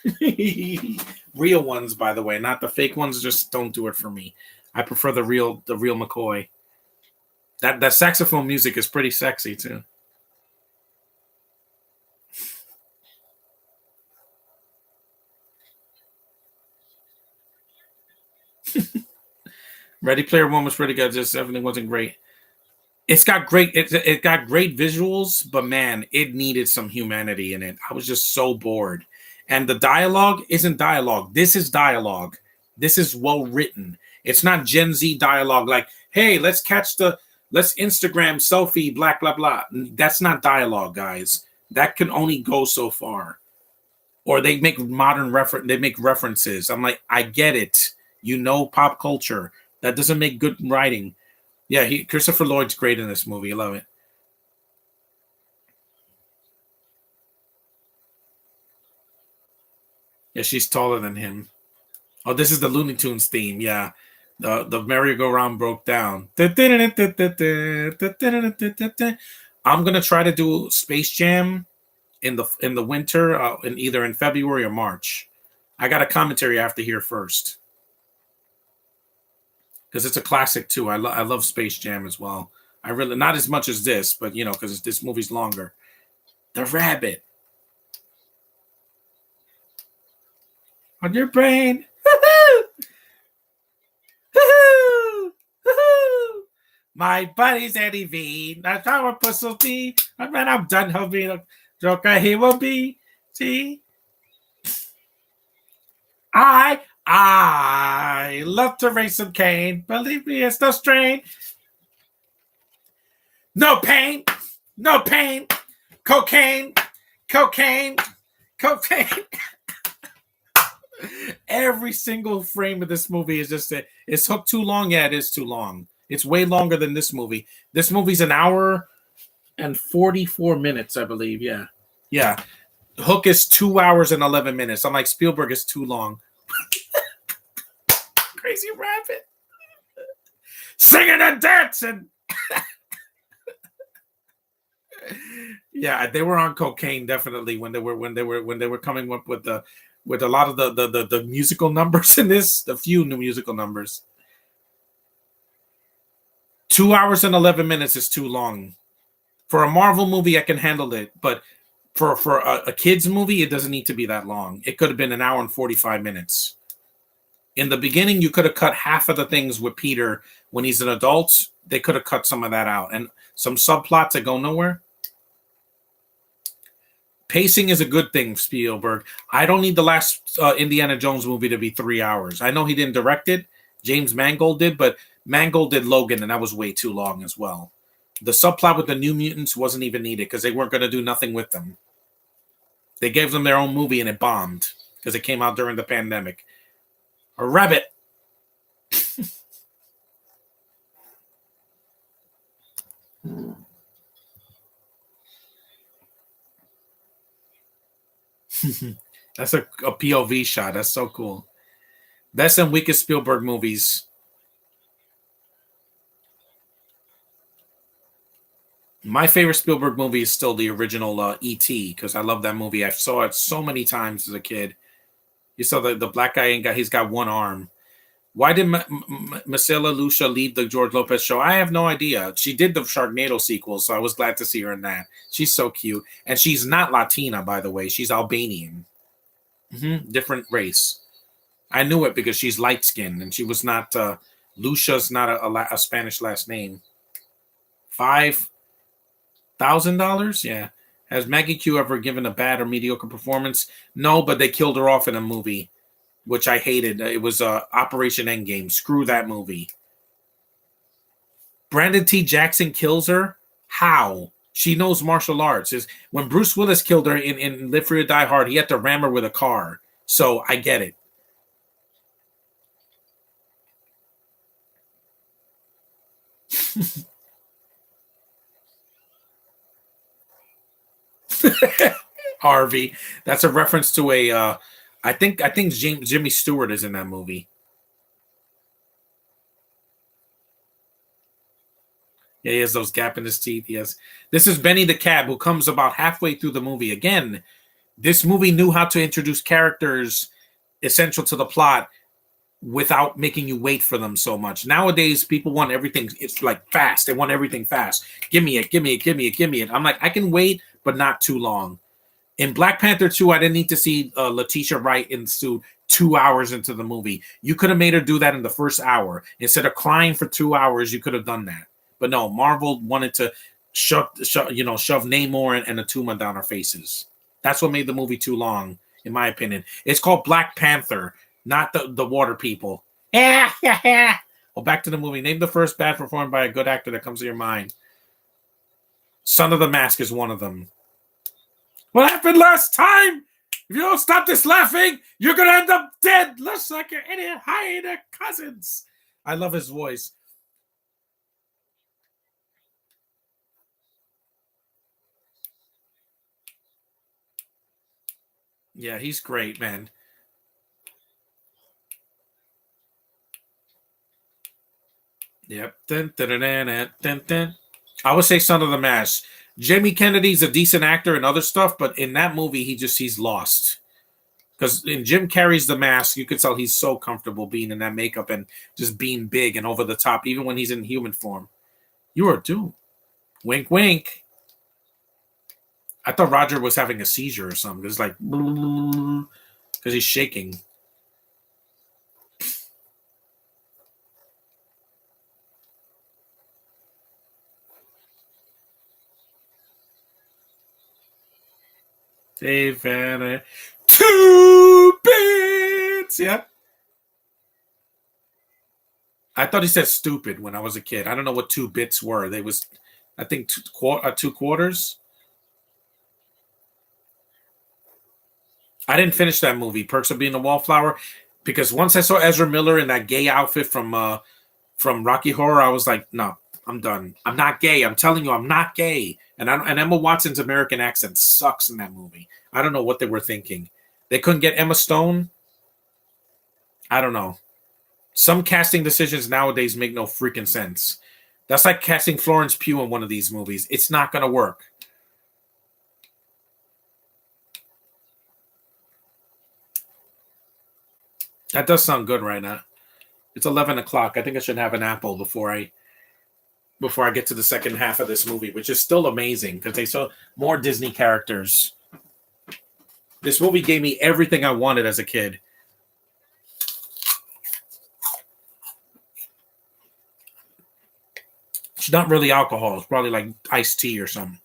Speaker 1: Real ones, by the way, not the fake ones. Just don't do it for me. I prefer the real McCoy. That saxophone music is pretty sexy too. Ready Player One was pretty good. Just everything wasn't great. It got great visuals, but man, it needed some humanity in it. I was just so bored. And the dialogue isn't dialogue. This is dialogue. This is well written. It's not Gen Z dialogue like, "Hey, let's Instagram selfie blah blah blah." That's not dialogue, guys. That can only go so far. Or they make references. I'm like, I get it. Pop culture. That doesn't make good writing. Yeah, Christopher Lloyd's great in this movie. I love it. Yeah, she's taller than him. Oh, this is the Looney Tunes theme. Yeah, the merry-go-round broke down. I'm gonna try to do Space Jam in the winter, in February or March. I got a commentary I have to hear first because it's a classic too. I love Space Jam as well. I really not as much as this, but because this movie's longer. The rabbit on your brain. My buddy's Eddie V. That's how a puzzle be. And when I'm done, he'll be the joker he will be. See, I love to raise some cane. Believe me, it's no strain. No pain, no pain. Cocaine, cocaine, cocaine. Every single frame of this movie is just it's hooked too long. Yeah, it is too long. It's way longer than this movie. This movie's an hour and 44 minutes, I believe. Yeah. Yeah. Hook is 2 hours and 11 minutes. I'm like, Spielberg is too long. Crazy Rabbit. Singing and dancing. Yeah, they were on cocaine definitely when they were coming up with a lot of the musical numbers in this, the few new musical numbers. 2 hours and 11 minutes is too long. For a Marvel movie, I can handle it, but for a kids movie, it doesn't need to be that long. It could have been an hour and 45 minutes. In the beginning, you could have cut half of the things with Peter when he's an adult. They could have cut some of that out and some subplots that go nowhere. Pacing is a good thing, Spielberg. I don't need the last Indiana Jones movie to be 3 hours. I know he didn't direct it. James Mangold did, but Mangold did Logan, and that was way too long as well. The subplot with the New Mutants wasn't even needed because they weren't going to do nothing with them. They gave them their own movie, and it bombed because it came out during the pandemic. A rabbit. That's a POV shot. That's so cool. That's some weakest Spielberg movies. My favorite Spielberg movie is still the original E.T. because I love that movie. I saw it so many times as a kid. You saw the black guy ain't got, he's got one arm. Why did Marcela Lucia leave the George Lopez show? I have no idea. She did the Sharknado sequel, so I was glad to see her in that. She's so cute. And she's not Latina, by the way. She's Albanian. Different race. I knew it because she's light skinned and she was not, Lucia's not a Spanish last name. $5,000? Yeah. Has Maggie Q ever given a bad or mediocre performance? No, but they killed her off in a movie, which I hated. It was Operation Endgame. Screw that movie. Brandon T. Jackson kills her? How? She knows martial arts. When Bruce Willis killed her in Live Free or Die Hard, he had to ram her with a car. So I get it. Harvey. That's a reference to a. I think Jimmy Stewart is in that movie. Yeah, he has those gap in his teeth. Yes. This is Benny the Cab, who comes about halfway through the movie. Again, this movie knew how to introduce characters essential to the plot without making you wait for them so much. Nowadays, people want everything. It's like fast. They want everything fast. Give me it. Give me it. Give me it. Give me it. I'm like, I can wait, but not too long. In Black Panther 2, I didn't need to see Letitia Wright in the suit 2 hours into the movie. You could have made her do that in the first hour. Instead of crying for 2 hours, you could have done that. But no, Marvel wanted to shove Namor and Atuma down our faces. That's what made the movie too long, in my opinion. It's called Black Panther, not the water people. Well, back to the movie. Name the first bad performed by a good actor that comes to your mind. Son of the Mask is one of them. What happened last time? If you don't stop this laughing, you're going to end up dead. Looks like your idiot hyena cousins. I love his voice. Yeah, he's great, man. Yep. Dun, dun, dun, dun, dun, dun. I would say Son of the Mask. Jamie Kennedy's a decent actor and other stuff, but in that movie, he's lost. Because in Jim Carrey's The Mask, you could tell he's so comfortable being in that makeup and just being big and over the top, even when he's in human form. You are doomed. Wink, wink. I thought Roger was having a seizure or something. It's like because he's shaking. Dave and 2 bits. Yeah. I thought he said stupid when I was a kid. I don't know what 2 bits were. They was, I think, 2 quarters. I didn't finish that movie, Perks of Being a Wallflower, because once I saw Ezra Miller in that gay outfit from Rocky Horror, I was like, no, I'm done. I'm not gay. I'm telling you, I'm not gay. And Emma Watson's American accent sucks in that movie. I don't know what they were thinking. They couldn't get Emma Stone. I don't know. Some casting decisions nowadays make no freaking sense. That's like casting Florence Pugh in one of these movies. It's not going to work. That does sound good right now. It's 11 o'clock. I think I should have an apple before I get to the second half of this movie, which is still amazing because they saw more Disney characters. This movie gave me everything I wanted as a kid. It's not really alcohol. It's probably like iced tea or something.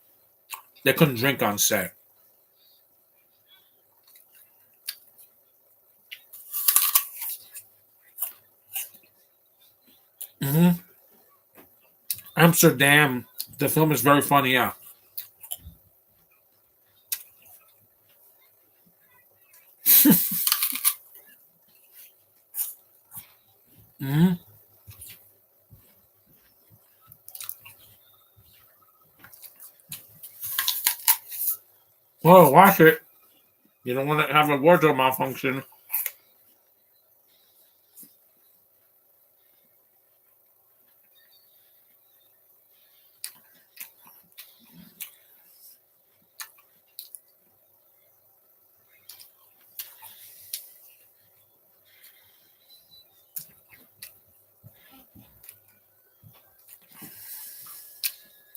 Speaker 1: They couldn't drink on set. Mm-hmm. Amsterdam. The film is very funny. Yeah. Mm-hmm. Well, watch it. You don't want to have a wardrobe malfunction.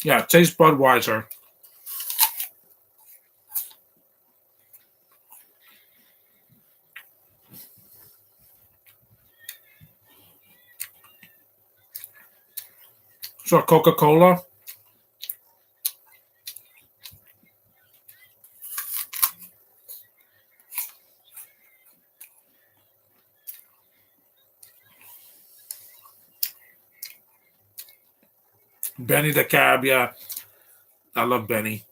Speaker 1: Yeah, taste Budweiser. So Coca-Cola. Benny the Cab. Yeah, I love Benny.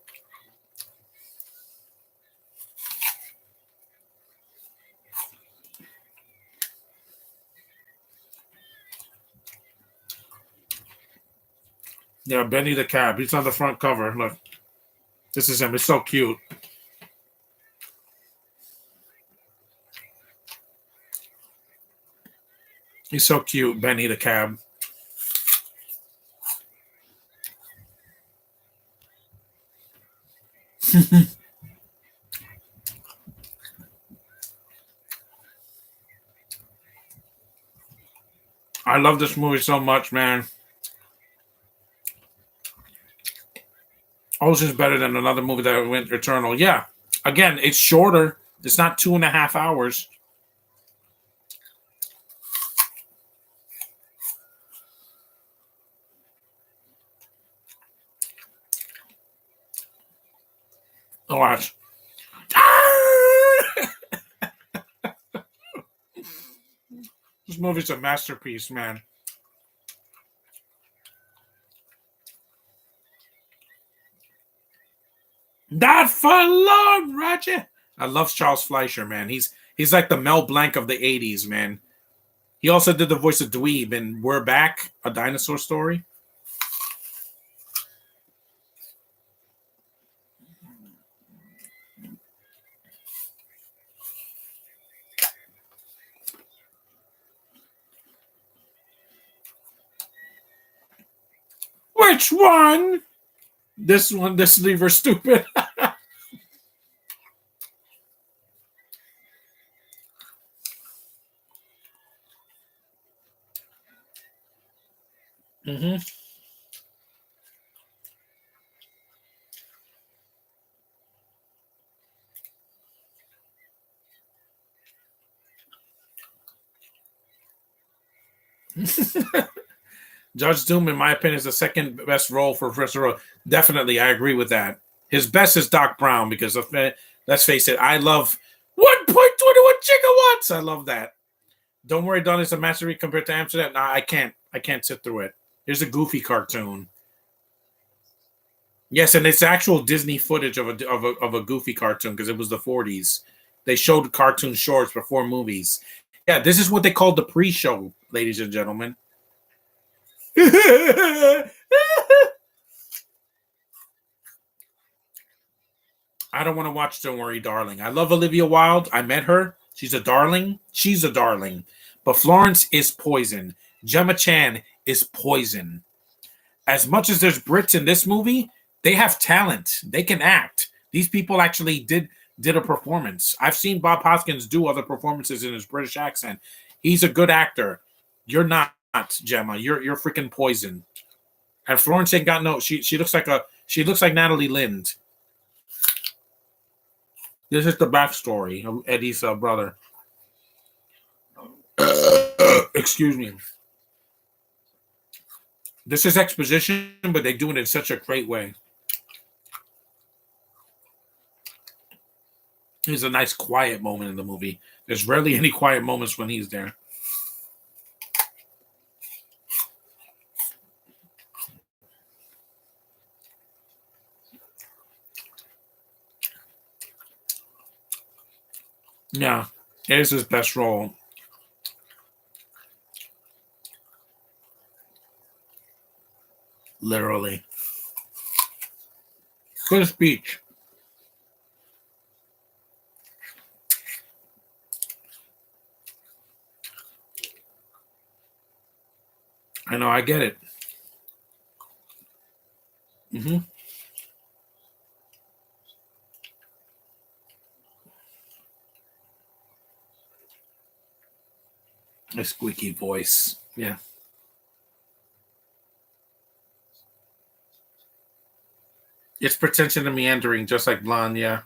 Speaker 1: Yeah, Benny the Cab. He's on the front cover. Look, this is him. It's so cute. He's so cute, Benny the Cab. I love this movie so much, man. Ocean's better than another movie that went Eternal. Yeah. Again, it's shorter. It's not 2.5 hours. Oh, watch. This movie's a masterpiece, man. Not for long, Roger. I love Charles Fleischer, man. He's like the Mel Blanc of the '80s, man. He also did the voice of Dweeb in We're Back, a dinosaur story. Which one? This one, this lever stupid. Hmm. Judge Doom, in my opinion, is the second best role for Professor Rowe. Definitely, I agree with that. His best is Doc Brown because let's face it, I love 1.21 gigawatts. I love that. Don't worry, Don is a masterpiece compared to Amsterdam. Nah, I can't. I can't sit through it. Here's a Goofy cartoon. Yes, and it's actual Disney footage of a Goofy cartoon because it was the 40s. They showed cartoon shorts before movies. Yeah, this is what they called the pre-show, ladies and gentlemen. I don't want to watch Don't Worry, Darling. I love Olivia Wilde. I met her. She's a darling. She's a darling. But Florence is poison. Gemma Chan is poison. As much as there's Brits in this movie, they have talent. They can act. These people actually did a performance. I've seen Bob Hoskins do other performances in his British accent. He's a good actor. You're not, Gemma. You're freaking poison. And Florence ain't got no. She looks like Natalie Lind. This is the backstory of Eddie's brother. Excuse me. This is exposition, but they do it in such a great way. There's a nice quiet moment in the movie. There's rarely any quiet moments when he's there. Yeah, it is his best role. Literally. Good speech. I know, I get it. Mm-hmm. A squeaky voice. Yeah. It's pretension and meandering, just like Blonde, yeah.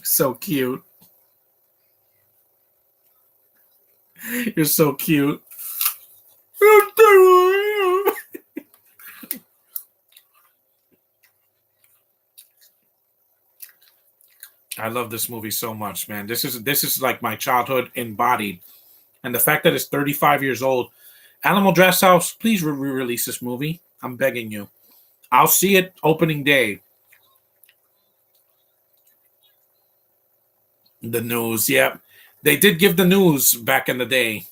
Speaker 1: So cute. You're so cute. I love this movie so much, man. This is like my childhood embodied. And the fact that it's 35 years old. Animal Draft House, please re-release this movie. I'm begging you. I'll see it opening day. The news, yeah. They did give the news back in the day.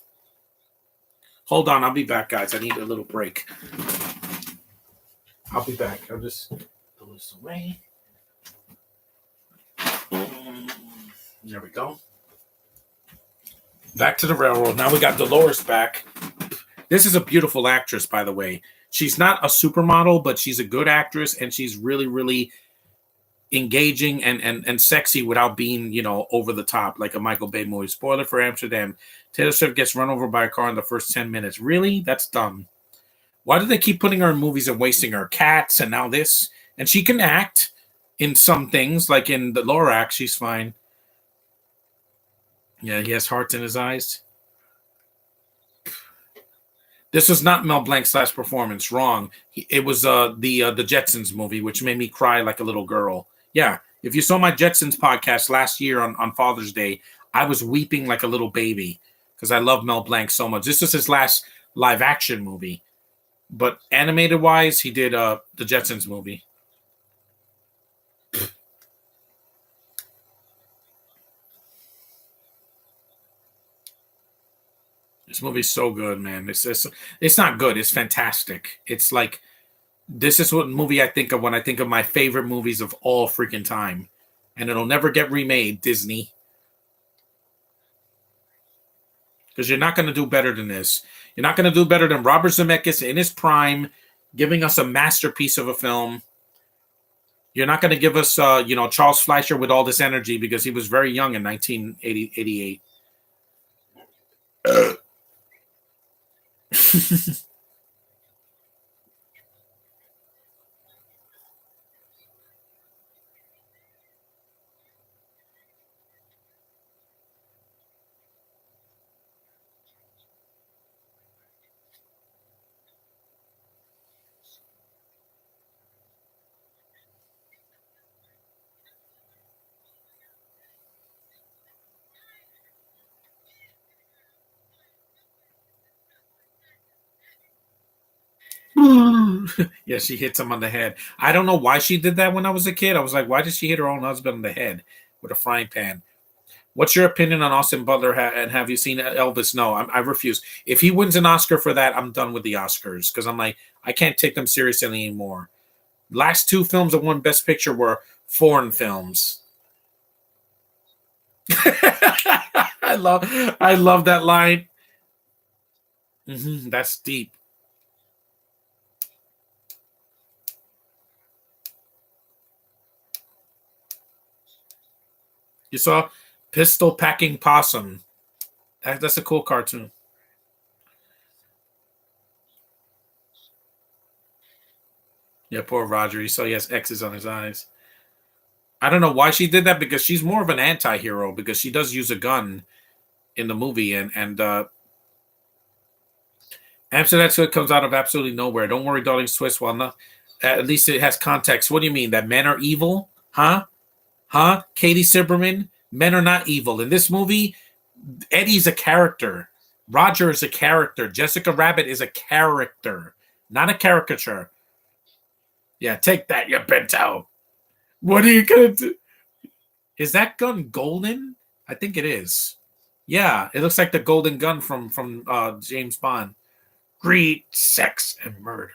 Speaker 1: Hold on, I'll be back, guys. I need a little break. I'll be back. I'll just throw this away. There we go. Back to the railroad. Now we got Dolores back. This is a beautiful actress, by the way. She's not a supermodel, but she's a good actress, and she's really, really engaging and sexy without being, over the top like a Michael Bay movie. Spoiler for Amsterdam. Taylor Swift gets run over by a car in the first 10 minutes. Really? That's dumb. Why do they keep putting her in movies and wasting her? Cats and now this. And she can act in some things, like in the Lorax, she's fine. Yeah, he has hearts in his eyes. This was not Mel Blanc's last performance. Wrong. It was the Jetsons movie, which made me cry like a little girl. Yeah, if you saw my Jetsons podcast last year on Father's Day, I was weeping like a little baby because I love Mel Blanc so much. This is his last live action movie, but animated wise, he did the Jetsons movie. This movie's so good, man. It's not good. It's fantastic. It's like this is what movie I think of when I think of my favorite movies of all freaking time, and it'll never get remade. Disney, because you're not going to do better than this. You're not going to do better than Robert Zemeckis in his prime, giving us a masterpiece of a film. You're not going to give us, Charles Fleischer with all this energy because he was very young in 1988. Yeah, she hits him on the head. I don't know why she did that when I was a kid. I was like, why did she hit her own husband on the head with a frying pan? What's your opinion on Austin Butler? And have you seen Elvis? No, I refuse. If he wins an Oscar for that, I'm done with the Oscars because I'm like, I can't take them seriously anymore. Last two films that won Best Picture were foreign films. I love that line. That's deep. You saw Pistol Packing Possum. That's a cool cartoon. Yeah, poor Roger. You saw he has X's on his eyes. I don't know why she did that because she's more of an anti-hero because she does use a gun in the movie and Amsterdam Swift comes out of absolutely nowhere. Don't worry, darling Swiss. Well, not at least it has context. What do you mean that men are evil? Huh? Huh? Katie Silberman. Men are not evil in this movie. Eddie's a character. Roger is a character. Jessica Rabbit is a character, not a caricature. Yeah, take that, you bento. What are you gonna do? Is that gun golden? I think it is. Yeah, it looks like the golden gun from James Bond. Greed, sex, and murder.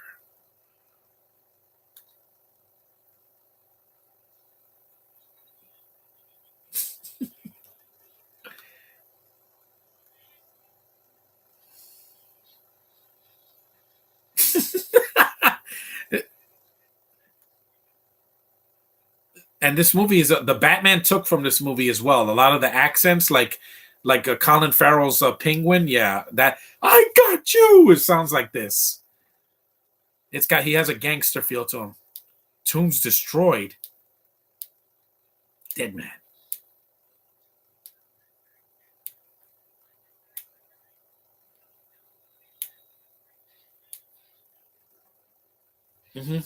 Speaker 1: And this movie is the Batman took from this movie as well. A lot of the accents, like Colin Farrell's Penguin. Yeah, that I got you. It sounds like this. He has a gangster feel to him. Tombs destroyed. Dead man. Hmm.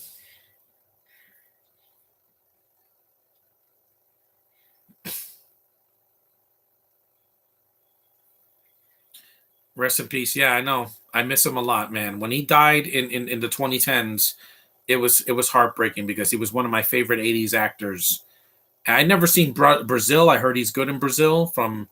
Speaker 1: Rest in peace. Yeah, I know. I miss him a lot, man. When he died in the 2010s, it was heartbreaking because he was one of my favorite 80s actors. I never seen Brazil. I heard he's good in Brazil from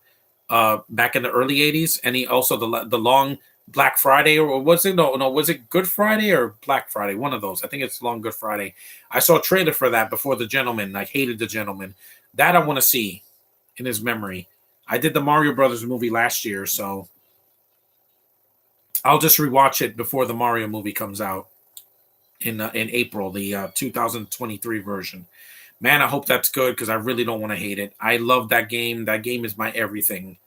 Speaker 1: back in the early 80s, and he also the long Black Friday, or was it no, was it Good Friday or Black Friday? One of those. I think it's Long Good Friday. I saw a trailer for that before The Gentleman. I hated The Gentleman. That I want to see in his memory. I did the Mario Brothers movie last year, so I'll just rewatch it before the Mario movie comes out in April, the 2023 version. Man, I hope that's good because I really don't want to hate it. I love that game. That game is my everything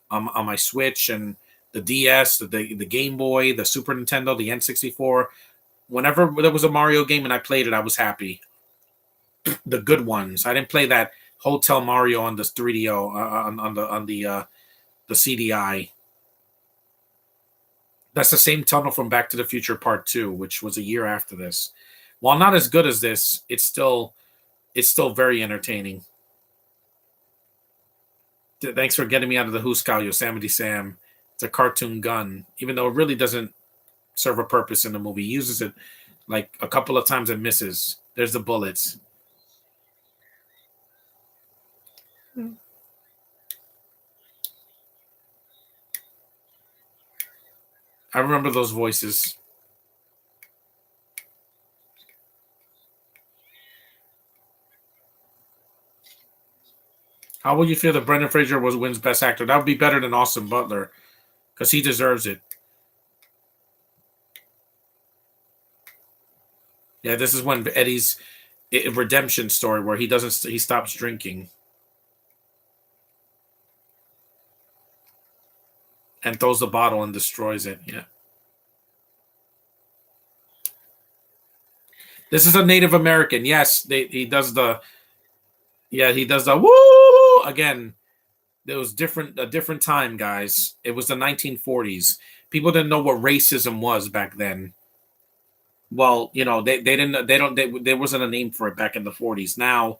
Speaker 1: on my Switch and the DS, the Game Boy, the Super Nintendo, the N64. Whenever there was a Mario game and I played it, I was happy. The good ones. I didn't play that Hotel Mario on the 3DO on the CDI. That's the same tunnel from Back to the Future Part 2, which was a year after this. While not as good as this, it's still very entertaining. Thanks for getting me out of the Hooskow, Yosemite Sam. It's a cartoon gun, even though it really doesn't serve a purpose in the movie. He uses it like a couple of times and misses. There's the bullets. I remember those voices. How will you feel that Brendan Fraser wins Best Actor? That would be better than Austin Butler because he deserves it. Yeah, this is when Eddie's redemption story where he stops drinking and throws the bottle and destroys it. Yeah. This is a Native American. Yes, he does the woo again. It was a different time, guys. It was the 1940s. People didn't know what racism was back then. Well, they didn't they don't they, there wasn't a name for it back in the 40s. Now,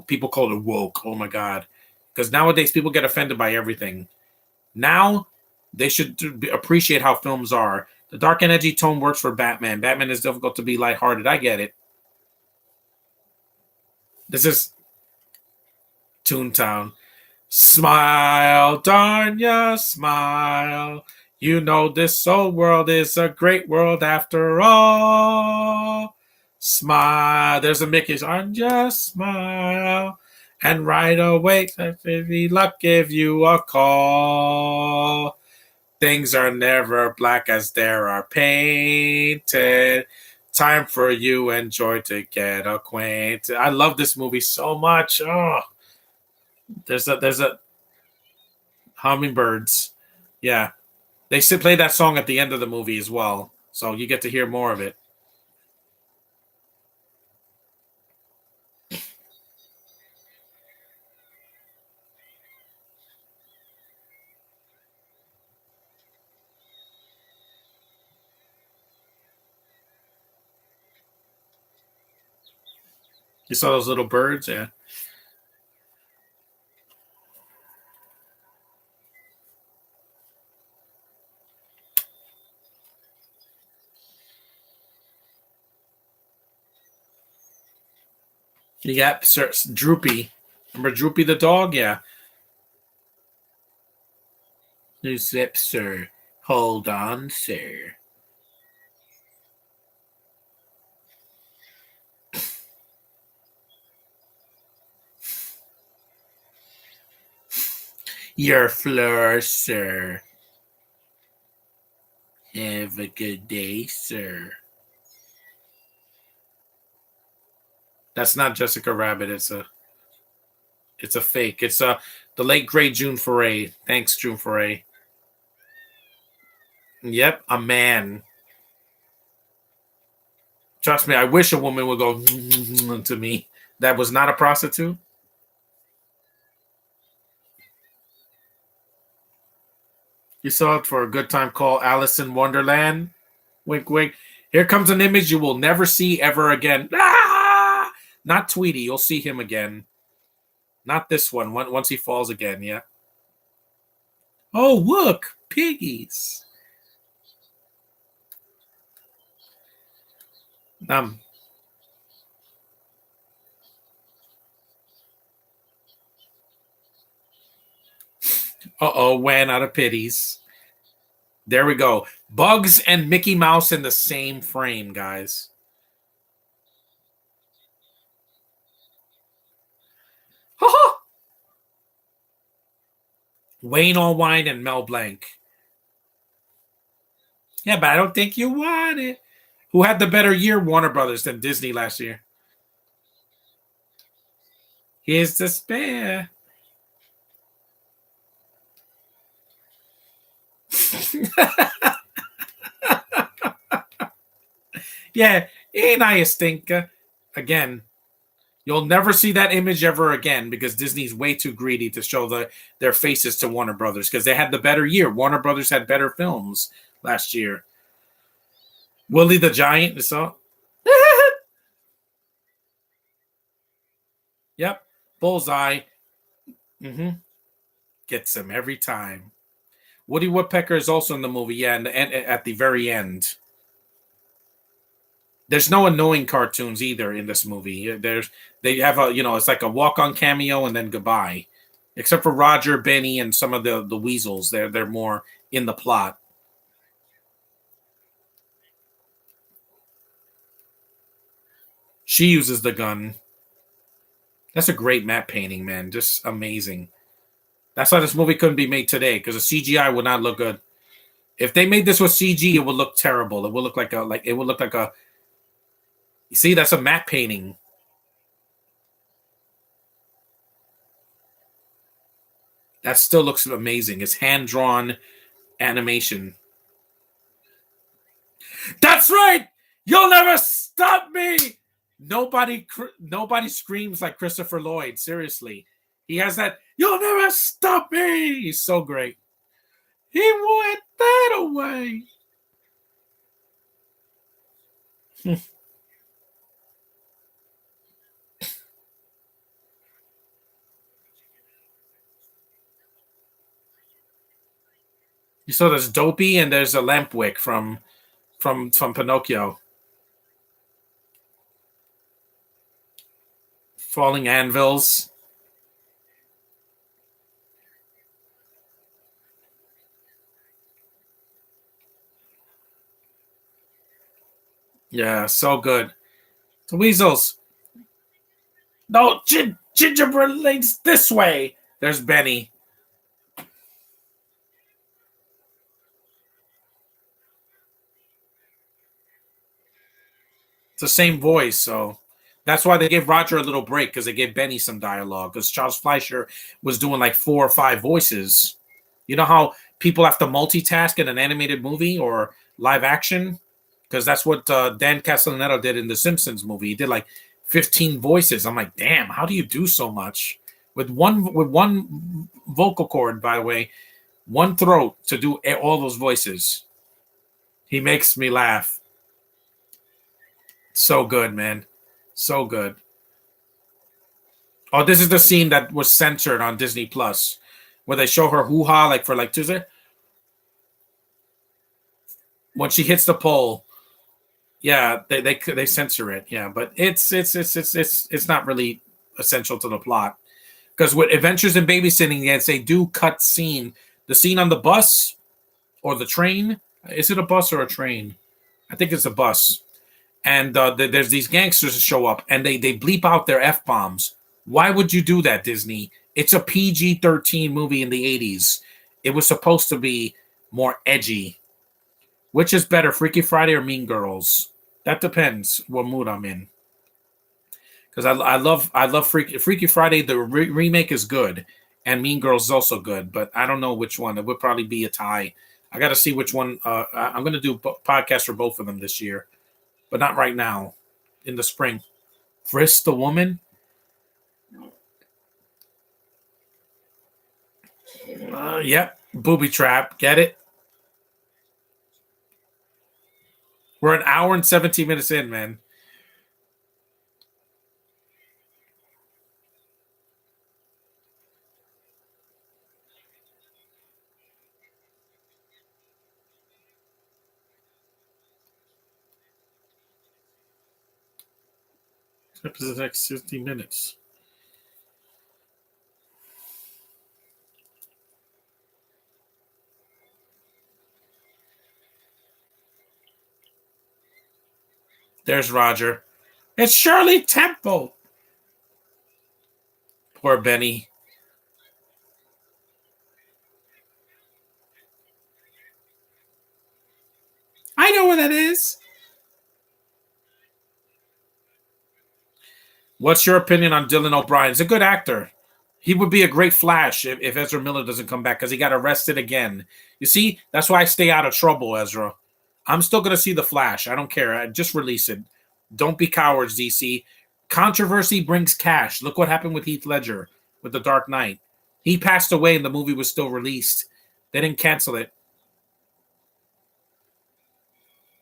Speaker 1: people call it woke. Oh my god. Because nowadays people get offended by everything. Now they should appreciate how films are. The dark and edgy tone works for Batman. Batman is difficult to be lighthearted. I get it. This is Toontown. Smile, darn ya, smile. You know this old world is a great world after all. Smile. There's a Mickey's on just smile. And right away, maybe luck give you a call. Things are never black as they are painted. Time for you and Joy to get acquainted. I love this movie so much. Oh, there's a hummingbirds. Yeah, they play that song at the end of the movie as well, so you get to hear more of it. You saw those little birds, yeah. You got Sir Droopy. Remember Droopy the dog? Yeah. New zip, sir. Hold on, sir. Your floor, sir. Have a good day, sir. That's not Jessica Rabbit. It's a fake. It's the late great June Foray. Thanks, June Foray. Yep, a man. Trust me, I wish a woman would go to me. That was not a prostitute. You saw it for a good time called Alice in Wonderland. Wink, wink. Here comes an image you will never see ever again. Ah! Not Tweety. You'll see him again. Not this one. Once he falls again. Yeah. Oh, look, piggies. Um. Ran out of pities. There we go. Bugs and Mickey Mouse in the same frame, guys. Wayne Allwine and Mel Blanc. Yeah, but I don't think you want it. Who had the better year, Warner Brothers, than Disney last year? Here's the spare. Yeah, ain't I a stinker? Again, you'll never see that image ever again because Disney's way too greedy to show their faces to Warner Brothers because they had the better year. Warner Brothers had better films last year. Willie the Giant, so yep, bullseye. Mm-hmm. Gets him every time. Woody Woodpecker is also in the movie, yeah, and at the very end. There's no annoying cartoons either in this movie. They have it's like a walk on cameo and then goodbye, except for Roger, Benny, and some of the weasels. They're more in the plot. She uses the gun. That's a great matte painting, man. Just amazing. That's why this movie couldn't be made today because the CGI would not look good. If they made this with CG, it would look terrible. It would look like it would look like a. You see, that's a matte painting. That still looks amazing. It's hand drawn animation. That's right. You'll never stop me. Nobody screams like Christopher Lloyd. Seriously, he has that. You'll never stop me. He's so great. He went that away. You saw there's Dopey and there's a Lampwick from from Pinocchio. Falling anvils. Yeah, so good. The weasels. No, gingerbread lady's this way. There's Benny. It's the same voice, so that's why they gave Roger a little break because they gave Benny some dialogue because Charles Fleischer was doing like 4 or 5 voices. You know how people have to multitask in an animated movie or live action? Because that's what Dan Castellaneta did in the Simpsons movie. He did like 15 voices. I'm like, damn, how do you do so much with one vocal cord? By the way, one throat to do all those voices. He makes me laugh. So good, man. So good. Oh, this is the scene that was censored on Disney Plus, where they show her hoo ha like for like Tuesday when she hits the pole. Yeah, they censor it. Yeah, but it's not really essential to the plot because with Adventures in Babysitting, yes, they do cut scene. The scene on the bus or the train. Is it a bus or a train? I think it's a bus. And there's these gangsters that show up and they bleep out their F bombs. Why would you do that, Disney? It's a PG-13 movie in the 80s. It was supposed to be more edgy. Which is better, Freaky Friday or Mean Girls? That depends what mood I'm in. Because I love Freaky Friday. The remake is good, and Mean Girls is also good. But I don't know which one. It would probably be a tie. I got to see which one. I'm going to do podcasts for both of them this year, but not right now. In the spring, Frisk the Woman. Yep, booby trap. Get it? We're an hour and 17 minutes in, man. Up to the next 15 minutes. There's Roger. It's Shirley Temple. Poor Benny. I know what that is. What's your opinion on Dylan O'Brien? He's a good actor. He would be a great Flash if Ezra Miller doesn't come back because he got arrested again. You see, that's why I stay out of trouble, Ezra. I'm still going to see The Flash. I don't care. Just release it. Don't be cowards, DC. Controversy brings cash. Look what happened with Heath Ledger with The Dark Knight. He passed away and the movie was still released. They didn't cancel it.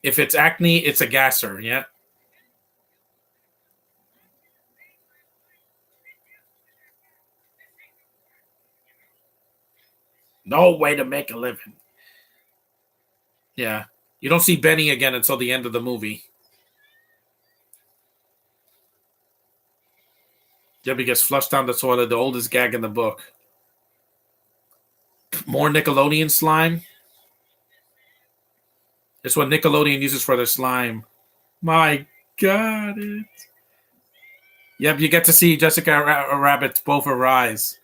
Speaker 1: If it's acne, it's a gasser. Yeah. No way to make a living. Yeah. You don't see Benny again until the end of the movie. Debbie gets flushed down the toilet, the oldest gag in the book. More Nickelodeon slime. It's what Nickelodeon uses for their slime. My God. Yep, you get to see Jessica Rabbit's both her eyes.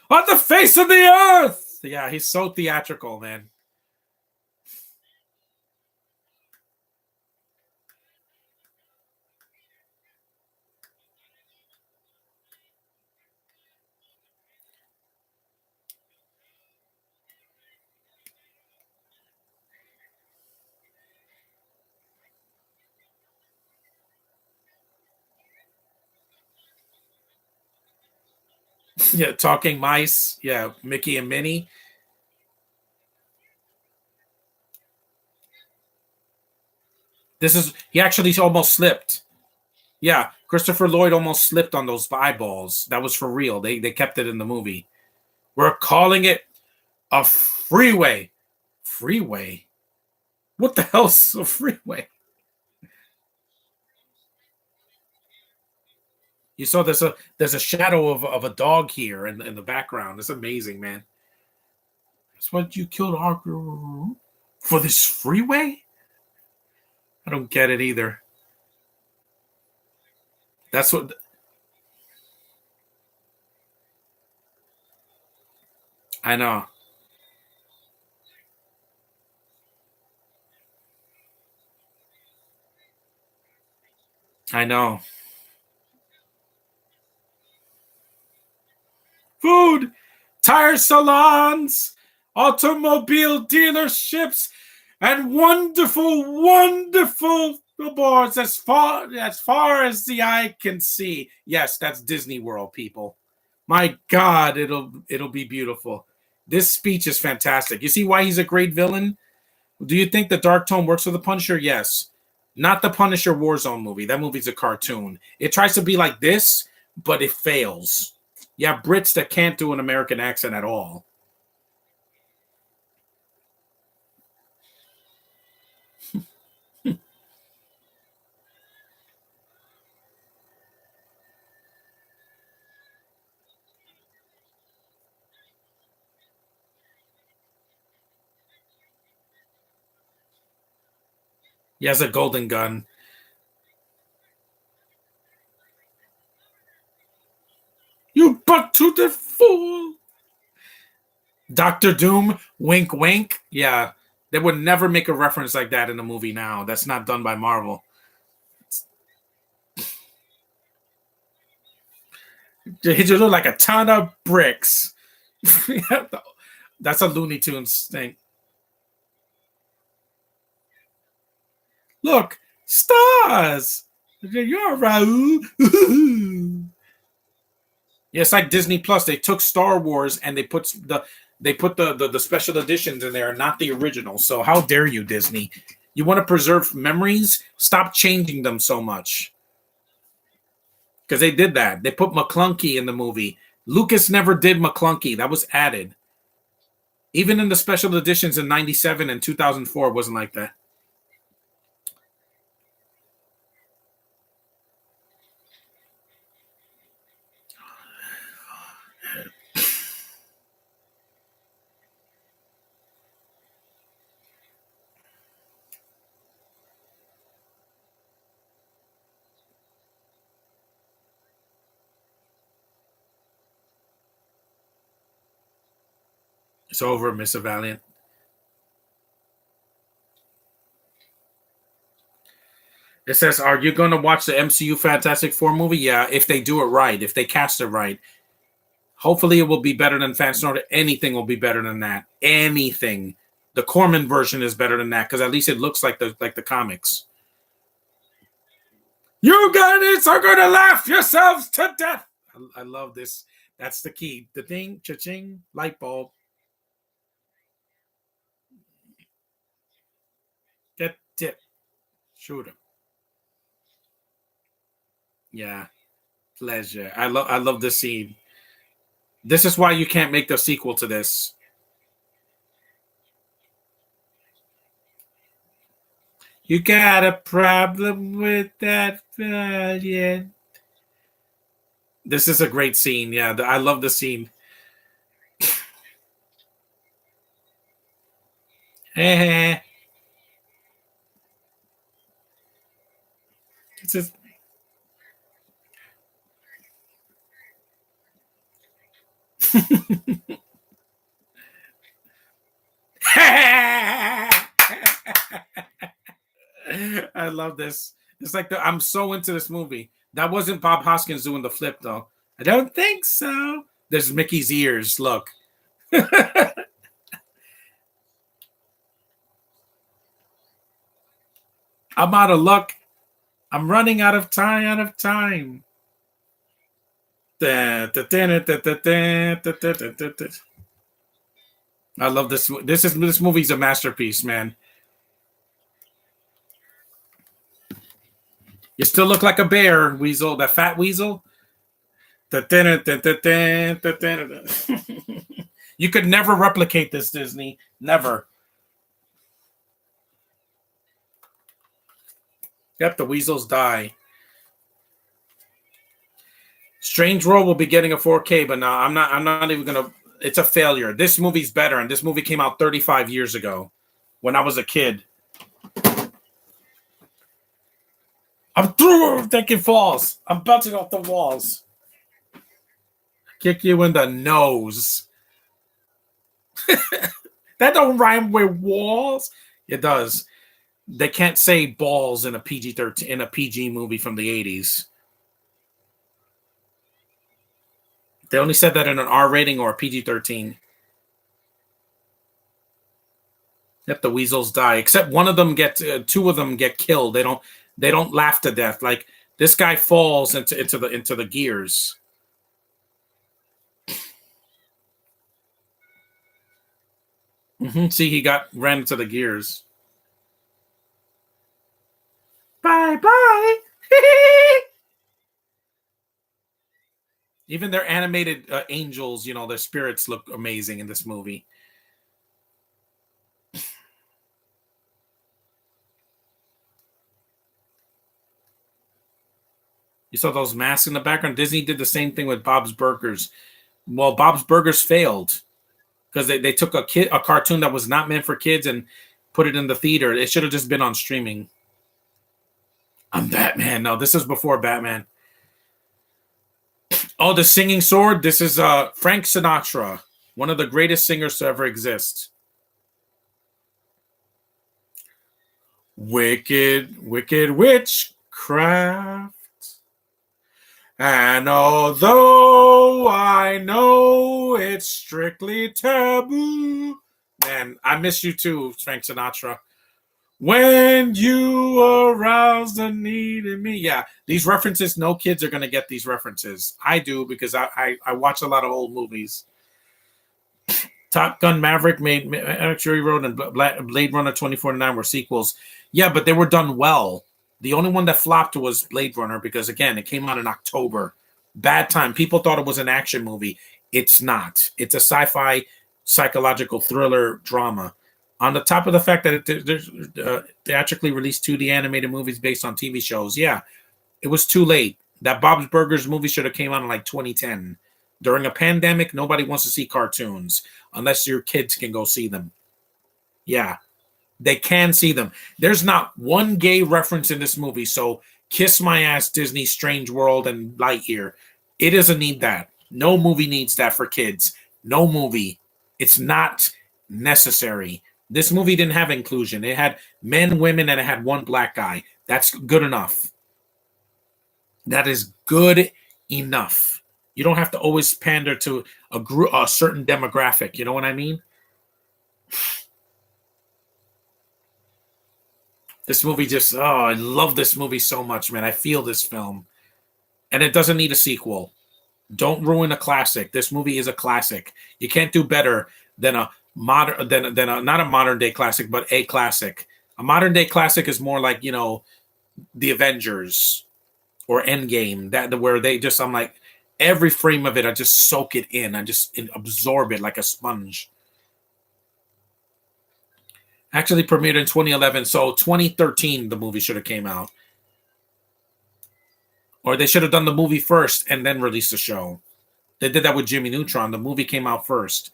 Speaker 1: On the face of the earth! Yeah, he's so theatrical, man. Yeah, talking mice. Yeah, Mickey and Minnie. This is he actually almost slipped. Yeah, Christopher Lloyd almost slipped on those eyeballs. That was for real. They kept it in the movie. We're calling it a freeway. Freeway. What the hell's a freeway? You saw there's a shadow of a dog here in the background. It's amazing, man. That's what you killed Harker for this freeway? I don't get it either. That's what I know. I know. Food, tire salons, automobile dealerships, and wonderful, wonderful billboards as far as the eye can see. Yes, that's Disney World, people. My God, it'll be beautiful. This speech is fantastic. You see why he's a great villain? Do you think the dark tone works for the Punisher? Yes. Not the Punisher Warzone movie. That movie's a cartoon. It tries to be like this, but it fails. You have Brits that can't do an American accent at all. He has a golden gun. You butt to the fool. Doctor Doom, wink, wink. Yeah, they would never make a reference like that in a movie now. That's not done by Marvel. He just look like a ton of bricks. That's a Looney Tunes thing. Look, stars. You're Raul. Yes, like Disney Plus. They took Star Wars and they put the special editions in there, not the original. So how dare you, Disney? You want to preserve memories? Stop changing them so much. Because they did that. They put McClunky in the movie. Lucas never did McClunky. That was added. Even in the special editions in '97 and 2004, it wasn't like that. It's over, Mr. Valiant. It says, "Are you going to watch the MCU Fantastic Four movie?" Yeah, if they do it right, if they cast it right. Hopefully, it will be better than Fans Order. Anything will be better than that. Anything. The Corman version is better than that because at least it looks like the comics. You guys are going to laugh yourselves to death. I love this. That's the key. The thing, cha-ching, light bulb. Get dip. Shoot him. Yeah, pleasure. I love this scene. This is why you can't make the sequel to this. You got a problem with that valiant. This is a great scene. Yeah, I love the scene. it's just I love this. It's like I'm so into this movie. That wasn't Bob Hoskins doing the flip though. I don't think so. There's Mickey's ears. Look. I'm out of luck. I'm running out of time. Out of time. I love this. This movie's a masterpiece, man. You still look like a bear, Weasel. That fat Weasel. You could never replicate this, Disney. Never. Yep, the weasels die. Strange World will be getting a 4K, but no, I'm not. I'm not even gonna. It's a failure. This movie's better, and this movie came out 35 years ago, when I was a kid. I'm through taking falls. I'm bouncing off the walls. Kick you in the nose. That don't rhyme with walls. It does. They can't say balls in a PG-13 in a PG movie from the 80s. They only said that in an R rating or a PG-13. Yep, the weasels die. Except one of them two of them get killed. They don't laugh to death. Like this guy falls into the gears. See, he ran into the gears. Bye bye. Even their animated angels, their spirits look amazing in this movie. You saw those masks in the background. Disney did the same thing with Bob's Burgers. Well, Bob's Burgers failed because they took a cartoon that was not meant for kids and put it in the theater. It should have just been on streaming. I'm Batman. No, this is before Batman. Oh, the singing sword. This is Frank Sinatra, one of the greatest singers to ever exist. Wicked, wicked witchcraft. And although I know it's strictly taboo, man, I miss you too, Frank Sinatra. When you arouse the need in me. Yeah, these references, no kids are going to get these references. I do because I watch a lot of old movies. Top Gun Maverick made Fury Road and Blade Runner 2049 were sequels. Yeah, but they were done well. The only one that flopped was Blade Runner because, again, it came out in October. Bad time. People thought it was an action movie. It's not. It's a sci-fi psychological thriller drama. On the top of the fact that there's theatrically released 2D animated movies based on TV shows, yeah, it was too late. That Bob's Burgers movie should have came out in like 2010. During a pandemic, nobody wants to see cartoons unless your kids can go see them. Yeah, they can see them. There's not one gay reference in this movie, so kiss my ass, Disney, Strange World, and Lightyear. It doesn't need that. No movie needs that for kids. No movie. It's not necessary. This movie didn't have inclusion. It had men, women, and it had one black guy. That's good enough. That is good enough. You don't have to always pander to a certain demographic. You know what I mean? This movie I love this movie so much, man. I feel this film. And it doesn't need a sequel. Don't ruin a classic. This movie is a classic. You can't do better than a modern than a not a modern day classic, but a classic. A modern day classic is more like, the Avengers or Endgame, that where they just I'm like every frame of it, I just soak it in. I just absorb it like a sponge. Actually premiered in 2011, so 2013 the movie should have came out. Or they should have done the movie first and then released the show. They did that with Jimmy Neutron. The movie came out first.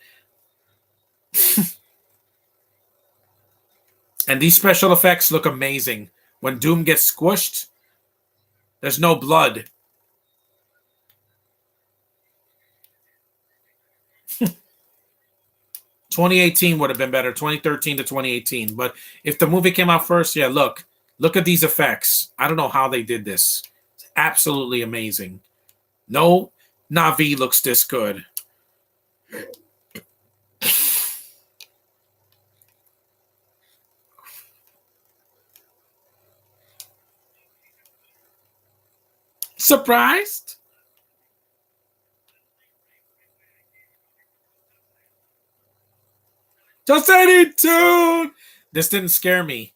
Speaker 1: And these special effects look amazing. When Doom gets squished, there's no blood. 2018 would have been better, 2013 to 2018. But if the movie came out first, yeah, look at these effects. I don't know how they did this. It's absolutely amazing. No Navi looks this good. Surprised? Just any tune. This didn't scare me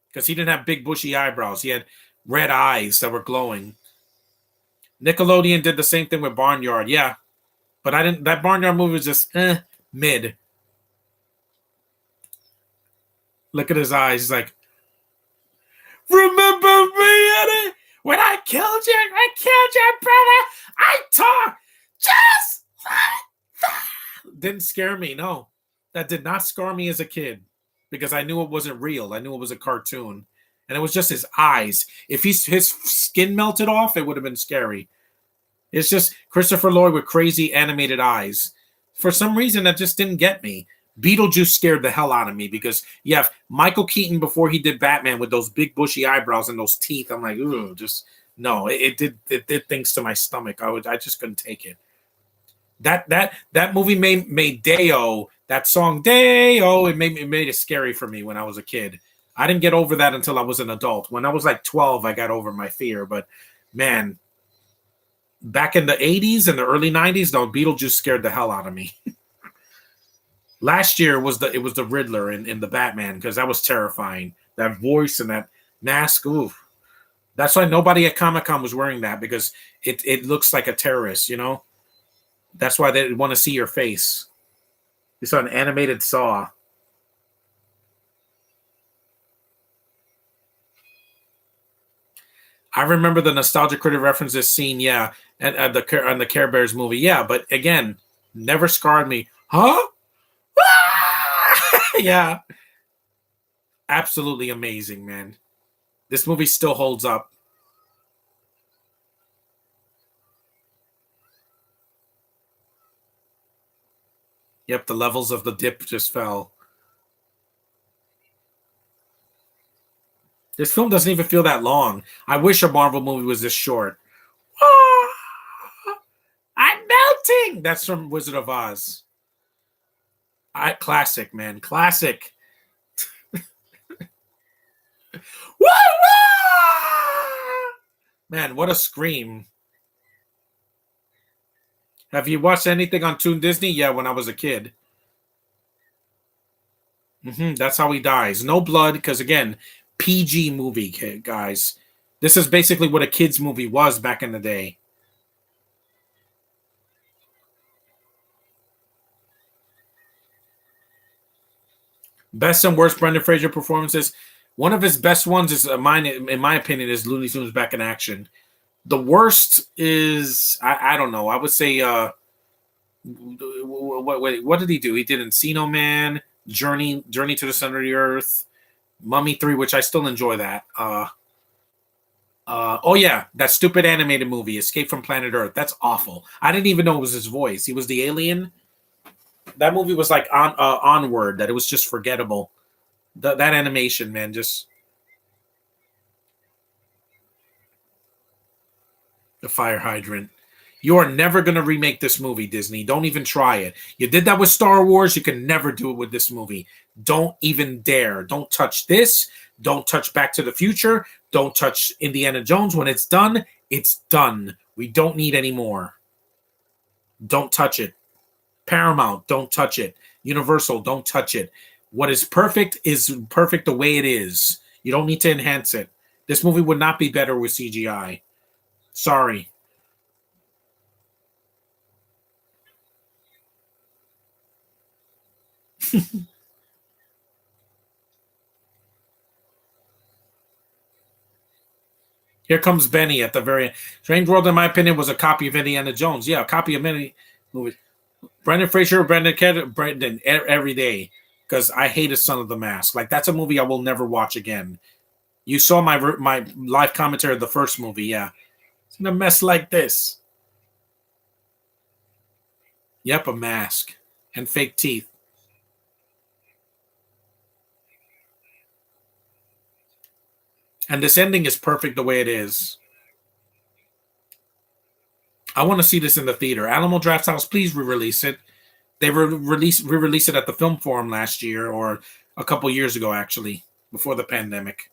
Speaker 1: because he didn't have big bushy eyebrows. He had red eyes that were glowing. Nickelodeon did the same thing with Barnyard. Yeah, but I didn't. That Barnyard movie was just mid. Look at his eyes. He's like, Remember me, Eddie? When I killed your brother. I talk just like that. Didn't scare me. No, that did not scar me as a kid because I knew it wasn't real. I knew it was a cartoon, and it was just his eyes. If his skin melted off, it would have been scary. It's just Christopher Lloyd with crazy animated eyes. For some reason, that just didn't get me. Beetlejuice scared the hell out of me because you have Michael Keaton before he did Batman with those big bushy eyebrows and those teeth. I'm like, ooh, just no. It did things to my stomach. I just couldn't take it. That movie made Deo, that song Deo. It made it scary for me when I was a kid. I didn't get over that until I was an adult. When I was like 12, I got over my fear. But man, back in the 80s and the early 90s, though, Beetlejuice scared the hell out of me. Last year was the Riddler in the Batman because that was terrifying. That voice and that mask. Ooh, that's why nobody at Comic Con was wearing that because it looks like a terrorist. That's why they want to see your face. You saw an animated Saw. I remember the Nostalgia Critic references scene, yeah, and the Care Bears movie, yeah. But again, never scarred me. Huh? Yeah, absolutely amazing, man. This movie still holds up. Yep, the levels of the dip just fell. This film doesn't even feel that long. I wish a Marvel movie was this short. Ah, I'm melting. That's from Wizard of Oz. Classic, man. Classic. Woo, woo! Man, what a scream. Have you watched anything on Toon Disney? Yeah, when I was a kid. That's how he dies. No blood, because again, PG movie, guys. This is basically what a kids movie was back in the day. Best and worst Brendan Fraser performances. One of his best ones is mine, in my opinion, is Looney Tunes Back in Action. The worst is I don't know. I would say what did he do? He did Encino Man, Journey to the Center of the Earth, Mummy 3, which I still enjoy that. Oh yeah, that stupid animated movie, Escape from Planet Earth. That's awful. I didn't even know it was his voice. He was the alien. That movie was like onward. That it was just forgettable. That animation, man, just the fire hydrant. You are never going to remake this movie, Disney. Don't even try it. You did that with Star Wars. You can never do it with this movie. Don't even dare. Don't touch this. Don't touch Back to the Future. Don't touch Indiana Jones. When it's done, it's done. We don't need any more. Don't touch it. Paramount, don't touch it. Universal, don't touch it. What is perfect the way it is. You don't need to enhance it. This movie would not be better with CGI. Sorry. Here comes Benny at the very end. Strange World, in my opinion, was a copy of Indiana Jones. Yeah, a copy of many movies. Brendan Fraser, Brendan every day because I hated Son of the Mask. Like that's a movie I will never watch again. You saw my live commentary of the first movie. Yeah, it's in a mess like this. Yep, a mask and fake teeth. And this ending is perfect the way it is. I want to see this in the theater. Animal Draft House, please re-release it. They re-released it at the Film Forum last year or a couple years ago, actually, before the pandemic.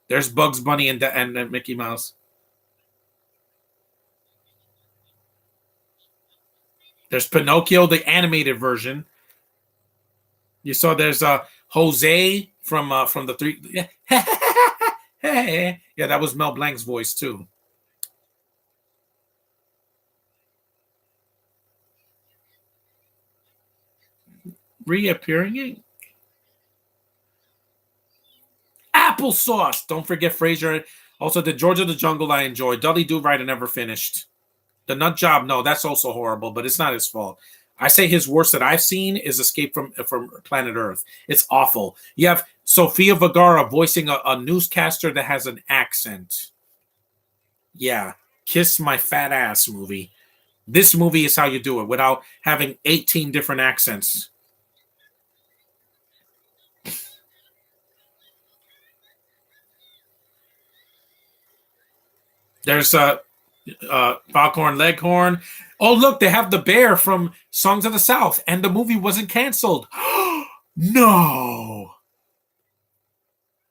Speaker 1: There's Bugs Bunny and Mickey Mouse. There's Pinocchio, the animated version. You saw there's Jose from the three. Yeah, that was Mel Blanc's voice too. Reappearing. Applesauce. Don't forget Frasier. Also, the George of the Jungle I enjoyed. Dudley Do-Right I never finished. The Nut Job, no, that's also horrible, but it's not his fault. I say his worst that I've seen is Escape from Planet Earth. It's awful. You have Sofia Vergara voicing a newscaster that has an accent. Yeah, Kiss My Fat Ass movie. This movie is how you do it without having 18 different accents. There's Foghorn Leghorn. Oh, look, they have the bear from Songs of the South, and the movie wasn't canceled. No.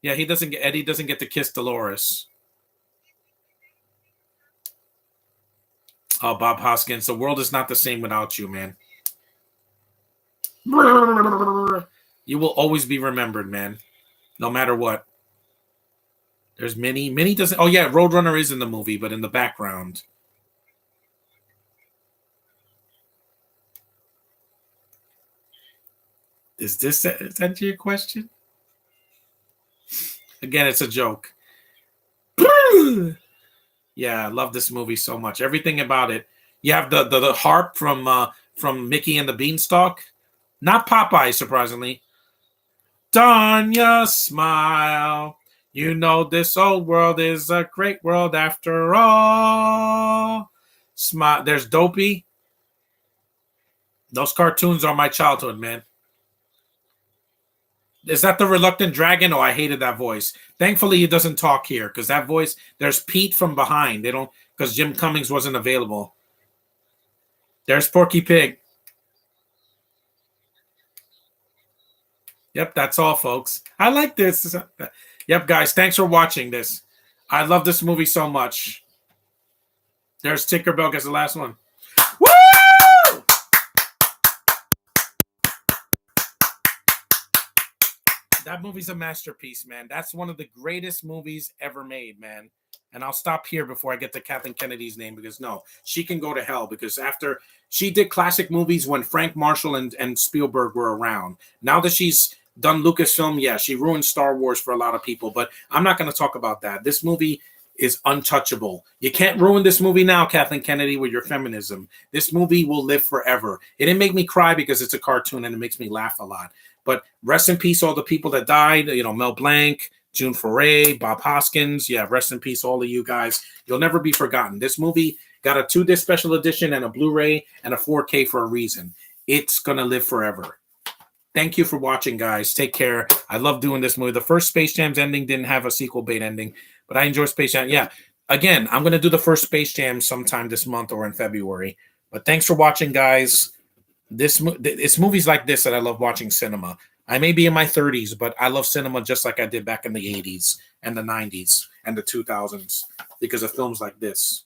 Speaker 1: Yeah, Eddie doesn't get to kiss Dolores. Oh, Bob Hoskins, the world is not the same without you, man. You will always be remembered, man. No matter what. There's Minnie. Minnie doesn't. Oh yeah, Roadrunner is in the movie, but in the background. Is that your question? Again, it's a joke. Yeah, I love this movie so much. Everything about it. You have the harp from Mickey and the Beanstalk. Not Popeye, surprisingly. Danya, smile. You know this old world is a great world after all. Smile. There's Dopey. Those cartoons are my childhood, man. Is that the reluctant dragon? Oh, I hated that voice. Thankfully, he doesn't talk here because that voice. There's Pete from behind. They don't because Jim Cummings wasn't available. There's Porky Pig. Yep, that's all, folks. I like this. Yep, guys, thanks for watching this. I love this movie so much. There's Tinkerbell as the last one. Woo! That movie's a masterpiece, man. That's one of the greatest movies ever made, man. And I'll stop here before I get to Kathleen Kennedy's name because no, she can go to hell because after she did classic movies when Frank Marshall and Spielberg were around. Now that she's done Lucasfilm, yeah, she ruined Star Wars for a lot of people, but I'm not going to talk about that. This movie is untouchable. You can't ruin this movie now, Kathleen Kennedy, with your feminism. This movie will live forever. It didn't make me cry because it's a cartoon and it makes me laugh a lot. But rest in peace, all the people that died. You know, Mel Blanc, June Foray, Bob Hoskins. Yeah, rest in peace, all of you guys. You'll never be forgotten. This movie got a 2-disc special edition and a Blu-ray and a 4K for a reason. It's going to live forever. Thank you for watching, guys. Take care. I love doing this movie. The first Space Jam's ending didn't have a sequel bait ending, but I enjoy Space Jam. Yeah, again, I'm going to do the first Space Jam sometime this month or in February. But thanks for watching, guys. It's movies like this that I love watching cinema. I may be in my 30s, but I love cinema just like I did back in the 80s and the 90s and the 2000s because of films like this.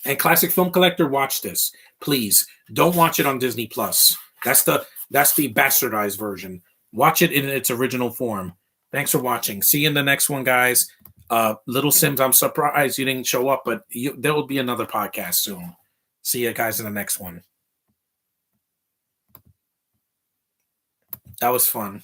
Speaker 1: And Classic Film Collector, watch this. Please, don't watch it on Disney Plus. That's the bastardized version. Watch it in its original form. Thanks for watching. See you in the next one, guys. Little Sims, I'm surprised you didn't show up, but there will be another podcast soon. See you guys in the next one. That was fun.